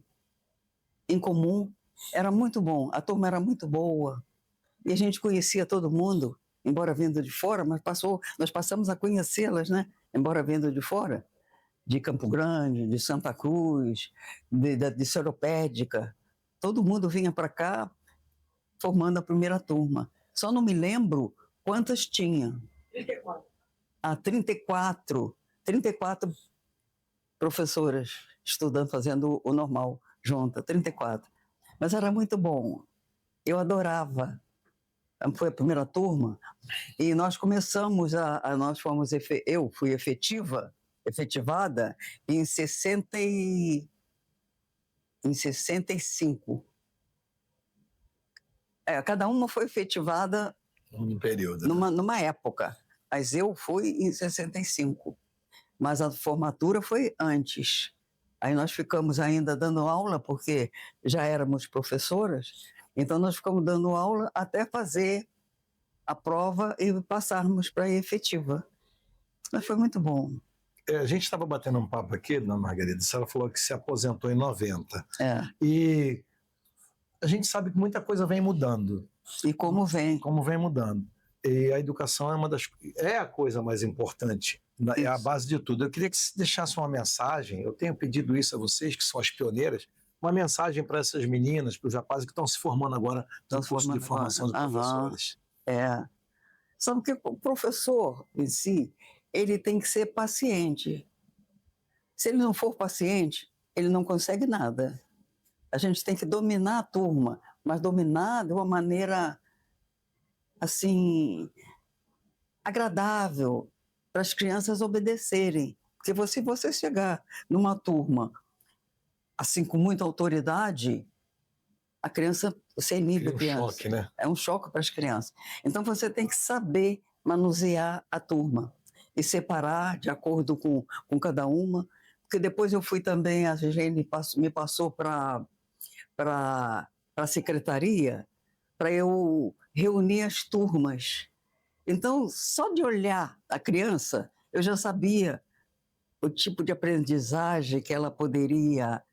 em comum. Era muito bom, a turma era muito boa. E a gente conhecia todo mundo, embora vindo de fora, mas nós passamos a conhecê-las, né? Embora vindo de fora. De Campo Grande, de Santa Cruz, de Seropédica. Todo mundo vinha para cá formando a primeira turma. Só não me lembro quantas tinha. 34. 34 professoras estudando, fazendo o normal junta, 34. Mas era muito bom. Eu adorava. Foi a primeira turma. E nós começamos eu fui efetivada em 65. Cada uma foi efetivada
num período,
numa época, mas eu fui em 65. Mas a formatura foi antes. Aí nós ficamos ainda dando aula, porque já éramos professoras, então nós ficamos dando aula até fazer a prova e passarmos para a efetiva. Mas foi muito bom.
A gente estava batendo um papo aqui, dona Margarida, a senhora falou que se aposentou em 90.
É.
E a gente sabe que muita coisa vem mudando.
E como vem.
Como vem mudando. E a educação é a coisa mais importante, é a
Isso.
base de tudo. Eu queria que você deixasse uma mensagem, eu tenho pedido isso a vocês, que são as pioneiras, uma mensagem para essas meninas, para os rapazes que estão se formando agora no curso de formação de professores.
Sabe que o professor em si, ele tem que ser paciente. Se ele não for paciente, ele não consegue nada. A gente tem que dominar a turma, mas dominar de uma maneira assim agradável para as crianças obedecerem. Porque se você chegar numa turma assim com muita autoridade, a criança, você inibe a criança.
Choque, né?
É um choque para as crianças. Então você tem que saber manusear a turma e separar de acordo com cada uma. Porque depois eu fui também, a Gene me passou para a secretaria para eu reunir as turmas. Então, só de olhar a criança, eu já sabia o tipo de aprendizagem que ela poderia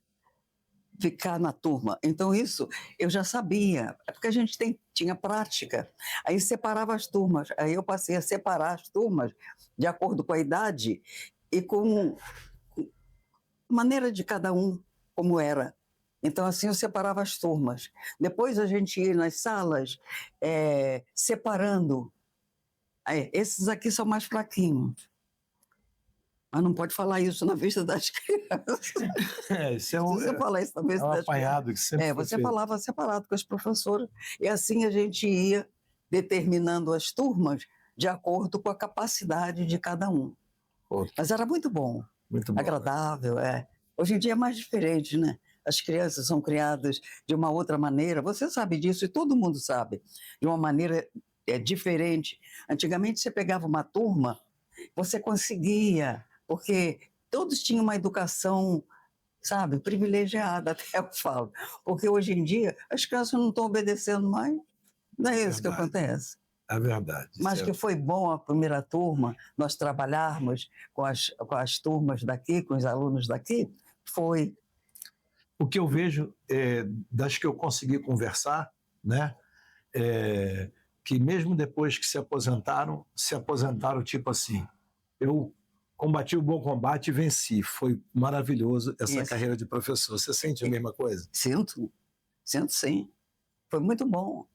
ficar na turma. Então, isso eu já sabia, porque a gente tinha prática. Aí separava as turmas, aí eu passei a separar as turmas de acordo com a idade e com a maneira de cada um, como era. Então, assim, eu separava as turmas. Depois a gente ia nas salas separando. Esses aqui são mais fraquinhos. Mas não pode falar isso na vista das crianças.
Isso é um,
você fala isso na vista das
apanhado que sempre foi
você
feito.
falava separado com as professoras. E assim a gente ia determinando as turmas de acordo com a capacidade de cada um. Mas era muito bom, agradável. Hoje em dia é mais diferente, né? As crianças são criadas de uma outra maneira. Você sabe disso e todo mundo sabe. De uma maneira diferente. Antigamente você pegava uma turma, você conseguia, porque todos tinham uma educação, sabe, privilegiada, até eu falo. Porque hoje em dia as crianças não estão obedecendo mais. Não é isso que acontece.
É verdade.
Mas que foi bom a primeira turma, nós trabalharmos com as turmas daqui, com os alunos daqui, foi.
O que eu vejo, das que eu consegui conversar, né, que mesmo depois que se aposentaram tipo assim, eu combati o bom combate e venci. Foi maravilhoso essa carreira de professor. Você sente a mesma coisa?
Sinto sim. Foi muito bom.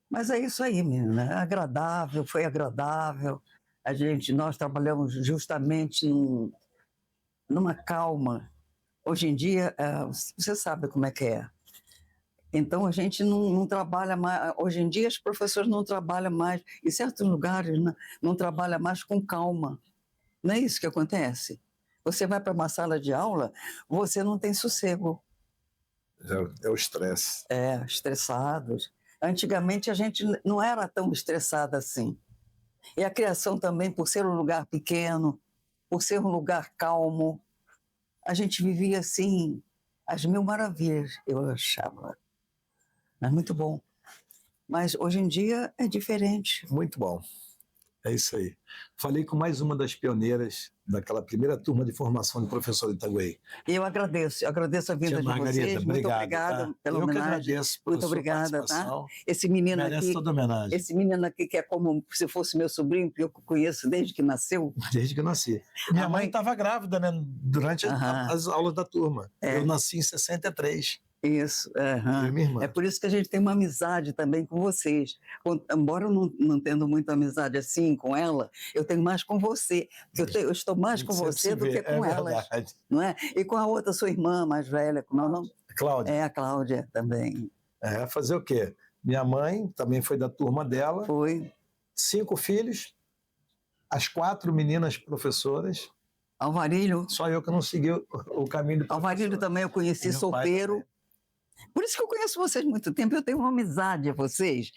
Mas é isso aí, menina. Agradável, foi agradável. Nós trabalhamos justamente numa calma. Hoje em dia, você sabe como é que é. Então, a gente não trabalha mais... Hoje em dia, os professores não trabalham mais, em certos lugares, não trabalham mais com calma. Não é isso que acontece? Você vai para uma sala de aula, você não tem sossego.
É o estresse.
Estressados. Antigamente, a gente não era tão estressada assim. E a criação também, por ser um lugar pequeno, por ser um lugar calmo, a gente vivia assim, as mil maravilhas, eu achava. Mas muito bom. Mas hoje em dia é diferente.
Muito bom. É isso aí. Falei com mais uma das pioneiras daquela primeira turma de formação de professor de Itaguaí.
E eu agradeço a vinda de vocês. Muito obrigada pela homenagem.
Eu que agradeço pela
muito obrigada,
sua
tá? Esse menino
merece
aqui,
toda homenagem.
Esse menino aqui que é como se fosse meu sobrinho, porque eu conheço desde que nasceu.
Desde que eu nasci. Minha mãe estava grávida, né? Durante as aulas da turma. Eu nasci em 63.
Isso,
Eu, minha irmã.
É por isso que a gente tem uma amizade também com vocês. Embora eu não tendo muita amizade assim com ela, eu tenho mais com você. Eu estou mais com você do que com elas. Não é? E com a outra sua irmã mais velha, como é o nome?
Cláudia.
A Cláudia também.
Fazer o quê? Minha mãe também foi da turma dela.
Foi.
5 filhos, as 4 meninas professoras.
Alvarilho.
Só eu que não segui o caminho do professor.
Alvarilho também eu conheci solteiro. Por isso que eu conheço vocês há muito tempo, eu tenho uma amizade a vocês.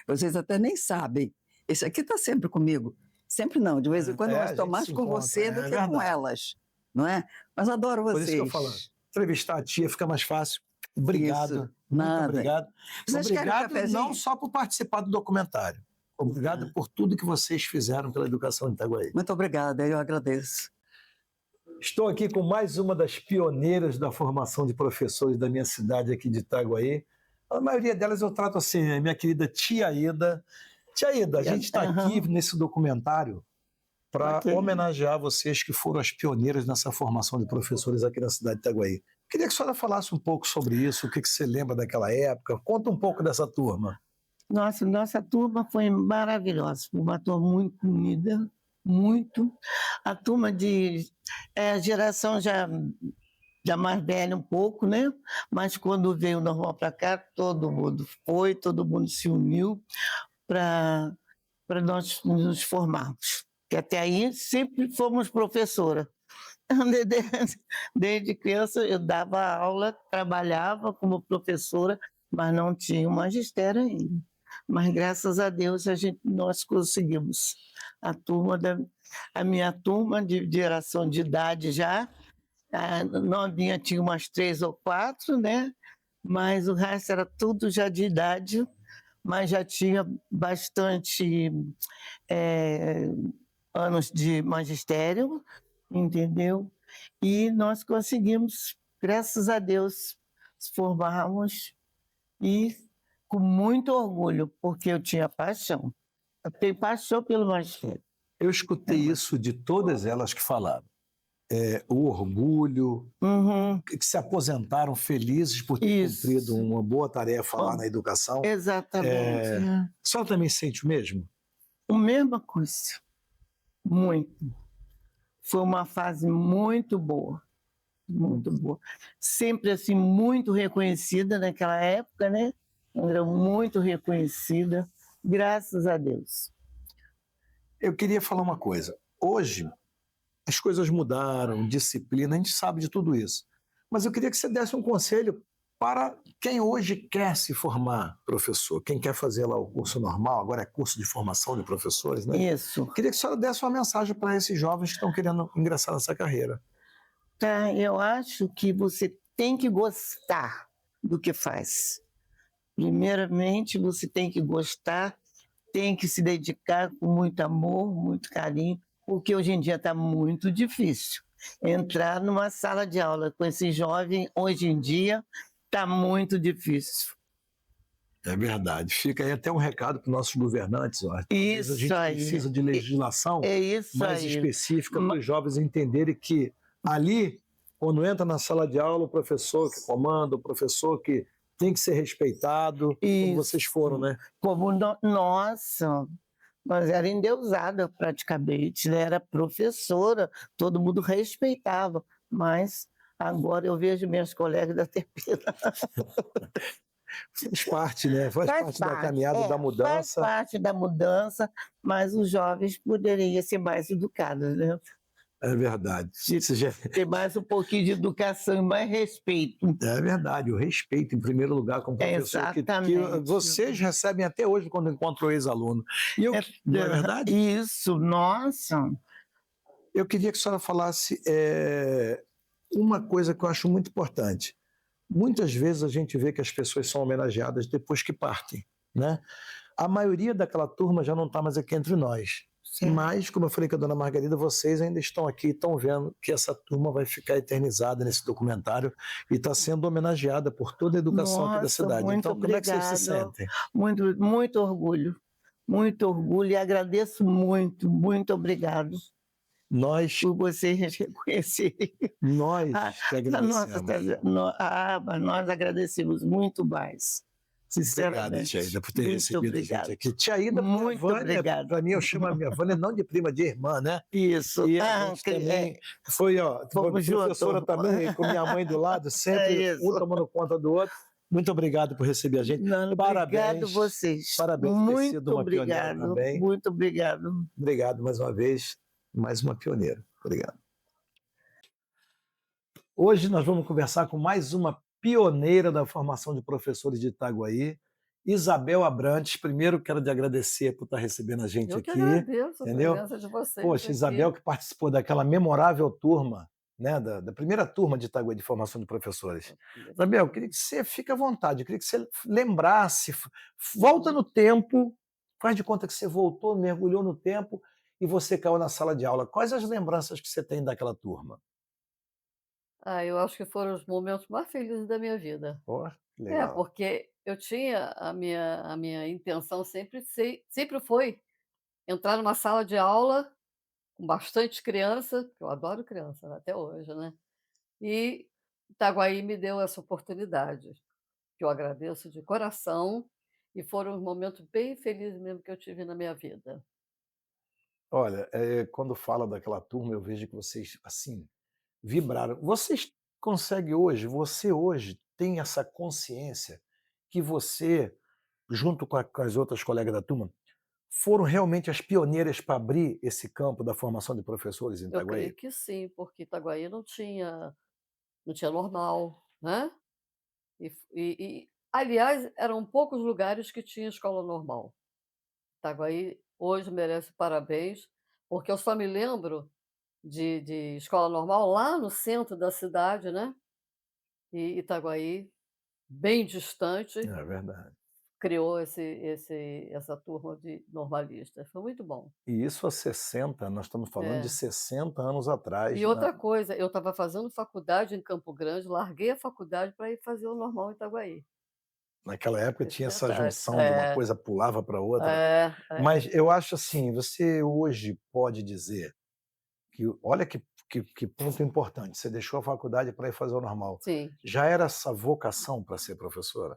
Vocês até nem sabem. Esse aqui está sempre comigo. Sempre não, de vez em quando eu estou mais com você do que com elas. Não é? Mas adoro vocês.
Por isso que eu falo, entrevistar a tia fica mais fácil. Obrigado.
Isso, nada.
Muito obrigado.
Vocês querem um cafezinho?
Não só por participar do documentário. Obrigado por tudo que vocês fizeram pela educação de Itaguaí.
Muito obrigada, eu agradeço.
Estou aqui com mais uma das pioneiras da formação de professores da minha cidade aqui de Itaguaí, A maioria delas eu trato assim, minha querida tia Ida. Tia Ida, a gente está aqui nesse documentário para homenagear vocês que foram as pioneiras nessa formação de professores aqui na cidade de Itaguaí. Queria que a senhora falasse um pouco sobre isso, o que você lembra daquela época. Conta um pouco dessa turma.
Nossa turma foi maravilhosa, uma turma muito unida, muito. A turma de geração já mais velha um pouco, né? Mas quando veio o normal para cá, todo mundo foi, todo mundo se uniu para nós nos formarmos. Que até aí sempre fomos professora. Desde criança eu dava aula, trabalhava como professora, mas não tinha o magistério ainda. Mas graças a Deus nós conseguimos. A minha turma de geração de idade já, a novinha tinha umas 3 ou 4, né? Mas o resto era tudo já de idade, mas já tinha bastante anos de magistério, entendeu? E nós conseguimos, graças a Deus, formarmos e com muito orgulho, porque eu tinha paixão. Eu tenho paixão pelo magistério.
Eu escutei isso de todas elas que falaram. O orgulho, que se aposentaram felizes por ter cumprido uma boa tarefa lá na educação.
Exatamente.
A senhora também sente o mesmo?
A mesma coisa. Muito. Foi uma fase muito boa. Muito boa. Sempre assim, muito reconhecida naquela época, né? Era muito reconhecida, graças a Deus.
Eu queria falar uma coisa. Hoje, as coisas mudaram, disciplina, a gente sabe de tudo isso. Mas eu queria que você desse um conselho para quem hoje quer se formar professor, quem quer fazer lá o curso normal, agora é curso de formação de professores, né?
Isso.
Queria que a senhora desse uma mensagem para esses jovens que estão querendo ingressar nessa carreira.
Tá, eu acho que você tem que gostar do que faz. Primeiramente, você tem que gostar, tem que se dedicar com muito amor, muito carinho, porque hoje em dia está muito difícil. Entrar numa sala de aula com esse jovem, hoje em dia, está muito difícil.
É verdade. Fica aí até um recado para os nossos governantes. Ó.
Isso
a gente precisa de legislação mais específica para os jovens entenderem que ali, quando entra na sala de aula, o professor que comanda, o professor que tem que ser respeitado, como vocês foram, né?
Nossa, nós era endeusada praticamente, né? Era professora, todo mundo respeitava, mas agora eu vejo minhas colegas da TP.
Faz parte, né? Faz parte da caminhada da mudança.
Faz parte da mudança, mas os jovens poderiam ser mais educados, né?
É verdade.
Ter mais um pouquinho de educação e mais respeito.
É verdade, o respeito em primeiro lugar como professor.
Exatamente.
Que vocês recebem até hoje quando encontram o ex-aluno. Não é verdade?
Isso, nossa.
Eu queria que a senhora falasse uma coisa que eu acho muito importante. Muitas vezes a gente vê que as pessoas são homenageadas depois que partem, né? A maioria daquela turma já não está mais aqui entre nós. Sim. Mas, como eu falei com a dona Margarida, vocês ainda estão aqui e estão vendo que essa turma vai ficar eternizada nesse documentário e está sendo homenageada por toda a educação aqui da cidade. Então,
obrigado.
Como é que vocês se sentem?
Muito orgulho. Muito orgulho e agradeço muito, muito obrigado. Por vocês reconhecerem.
Nós que agradecemos.
Nós agradecemos muito mais. Sinceramente.
Obrigado, Tia Ida, por ter recebido a gente aqui. Tia Ida,
muito obrigado.
Para mim, eu chamo a minha Vânia não de prima, de irmã, né?
Isso.
E a gente também foi, professora também, com minha mãe do lado, sempre um tomando conta do outro. Muito obrigado por receber a gente. Parabéns.
Obrigado vocês.
Parabéns por ter sido uma pioneira também.
Muito obrigado.
Obrigado mais uma vez. Mais uma pioneira. Obrigado. Hoje nós vamos conversar com mais uma pioneira da formação de professores de Itaguaí, Isabel Abrantes. Primeiro, quero te agradecer por estar recebendo a gente aqui.
Eu que agradeço a
entendeu?
presença de vocês.
Poxa, Isabel que participou daquela memorável turma, né, da primeira turma de Itaguaí de formação de professores. Isabel, eu queria que você fique à vontade, eu queria que você lembrasse, volta no tempo, faz de conta que você voltou, mergulhou no tempo e você caiu na sala de aula. Quais as lembranças que você tem daquela turma?
Eu acho que foram os momentos mais felizes da minha vida.
Legal.
porque eu tinha a minha intenção sempre foi entrar numa sala de aula com bastante criança, que eu adoro criança, né, até hoje, né. E Itaguaí me deu essa oportunidade, que eu agradeço de coração, e foram uns momentos bem felizes mesmo que eu tive na minha vida.
Olha, quando fala daquela turma, eu vejo que vocês, assim, vibraram. Vocês conseguem hoje, você hoje tem essa consciência que você, junto com as outras colegas da turma, foram realmente as pioneiras para abrir esse campo da formação de professores em
Eu creio
Itaguaí?
que sim, porque Itaguaí não tinha normal, né. Aliás, eram poucos lugares que tinha escola normal. Itaguaí hoje merece parabéns, porque eu só me lembro de escola normal lá no centro da cidade, né, e Itaguaí, bem distante,
É verdade.
criou essa turma de normalistas. Foi muito bom.
E isso há 60, nós estamos falando de
É.
60 anos atrás,
E outra coisa, eu estava fazendo faculdade em Campo Grande, larguei a faculdade para ir fazer o normal em Itaguaí.
naquela época
Esse
tinha essa
detalhe.
junção de uma coisa pulava para outra.
É.
Mas eu acho assim, você hoje pode dizer que olha que ponto importante, você deixou a faculdade para ir fazer o normal.
Sim.
Já era essa vocação para ser professora?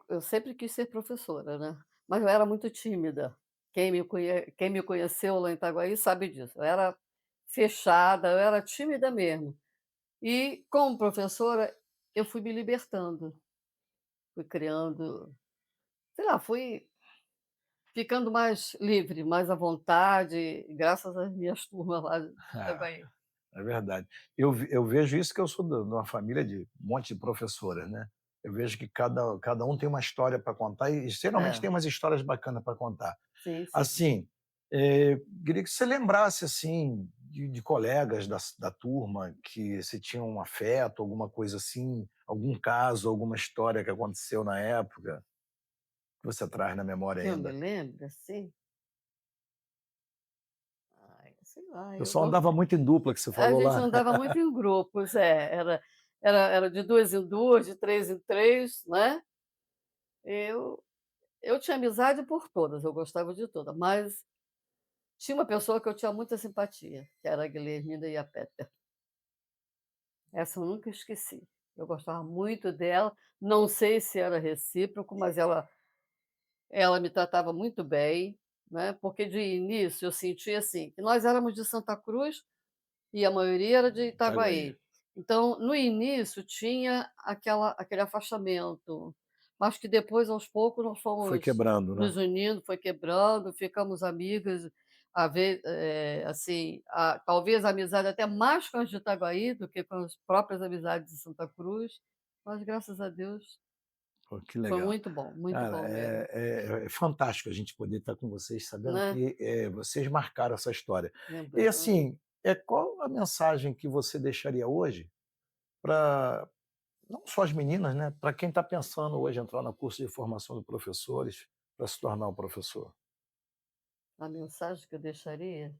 Eu sempre quis ser professora, né, mas eu era muito tímida. Quem me conheceu lá em Itaguaí sabe disso. Eu era fechada, eu era tímida mesmo. E como professora, eu fui me libertando, fui criando, sei lá, fui ficando mais livre, mais à vontade, graças às minhas turmas lá de Itaguaí.
É verdade. Eu vejo isso, que eu sou de uma família de um monte de professoras, né. Eu vejo que cada um tem uma história para contar e geralmente
É,
tem umas histórias bacanas para contar.
sim, sim.
Assim, queria que você lembrasse, assim, de colegas da turma que você tinha um afeto, alguma coisa assim, algum caso, alguma história que aconteceu na época, que você traz na memória
Que eu me
ainda.
lembro, assim, ai, sei lá,
Eu só andava muito em dupla, que você
a
falou
gente
lá.
andava muito em grupos, era de 2 em 2, de 3 em 3, né. Eu eu tinha amizade por todas, eu gostava de todas, mas tinha uma pessoa que eu tinha muita simpatia, que era a Guilhermina Iapéter. Essa eu nunca esqueci. Eu gostava muito dela, não sei se era recíproco, mas ela me tratava muito bem, né, porque de início eu sentia, assim, que nós éramos de Santa Cruz e a maioria era de
Itaguaí.
Itaguaí. Então, no início tinha aquele afastamento, mas que depois, aos poucos, nós
Foi
fomos
quebrando, né?
nos unindo, foi quebrando, ficamos amigas, assim, talvez a amizade até mais com as de Itaguaí do que com as próprias amizades de Santa Cruz, mas graças a Deus
Pô, que
foi
legal.
muito
Cara,
bom mesmo,
é fantástico a gente poder estar com vocês, sabendo
né,
que, vocês marcaram essa história. E
lembrando.
assim, qual a mensagem que você deixaria hoje para não só as meninas, né, para quem está pensando hoje em entrar no curso de formação de professores, para se tornar um professor?
A mensagem que eu deixaria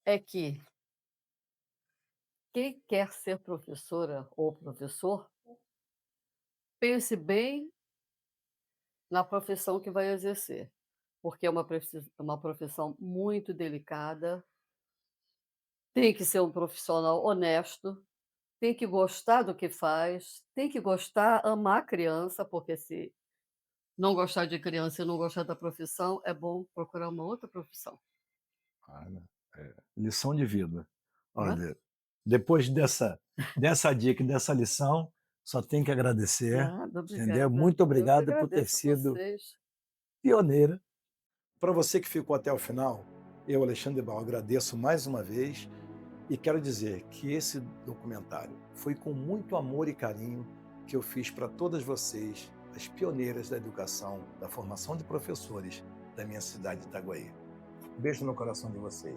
é que quem quer ser professora ou professor, pense bem na profissão que vai exercer, porque é uma profissão muito delicada, tem que ser um profissional honesto, tem que gostar do que faz, tem que gostar, amar a criança, porque se não gostar de criança e não gostar da profissão, é bom procurar uma outra profissão,
Olha, lição de vida.
né.
Olha, depois dessa dica e dessa lição, só tenho que agradecer,
Nada,
entendeu?
obrigada.
Muito
Eu que
obrigado por ter
agradeço a
sido
vocês.
pioneira. Para você que ficou até o final, eu, Alexandre Bal, agradeço mais uma vez e quero dizer que esse documentário foi com muito amor e carinho que eu fiz para todas vocês, as pioneiras da educação, da formação de professores da minha cidade de Itaguaí. Beijo no coração de vocês.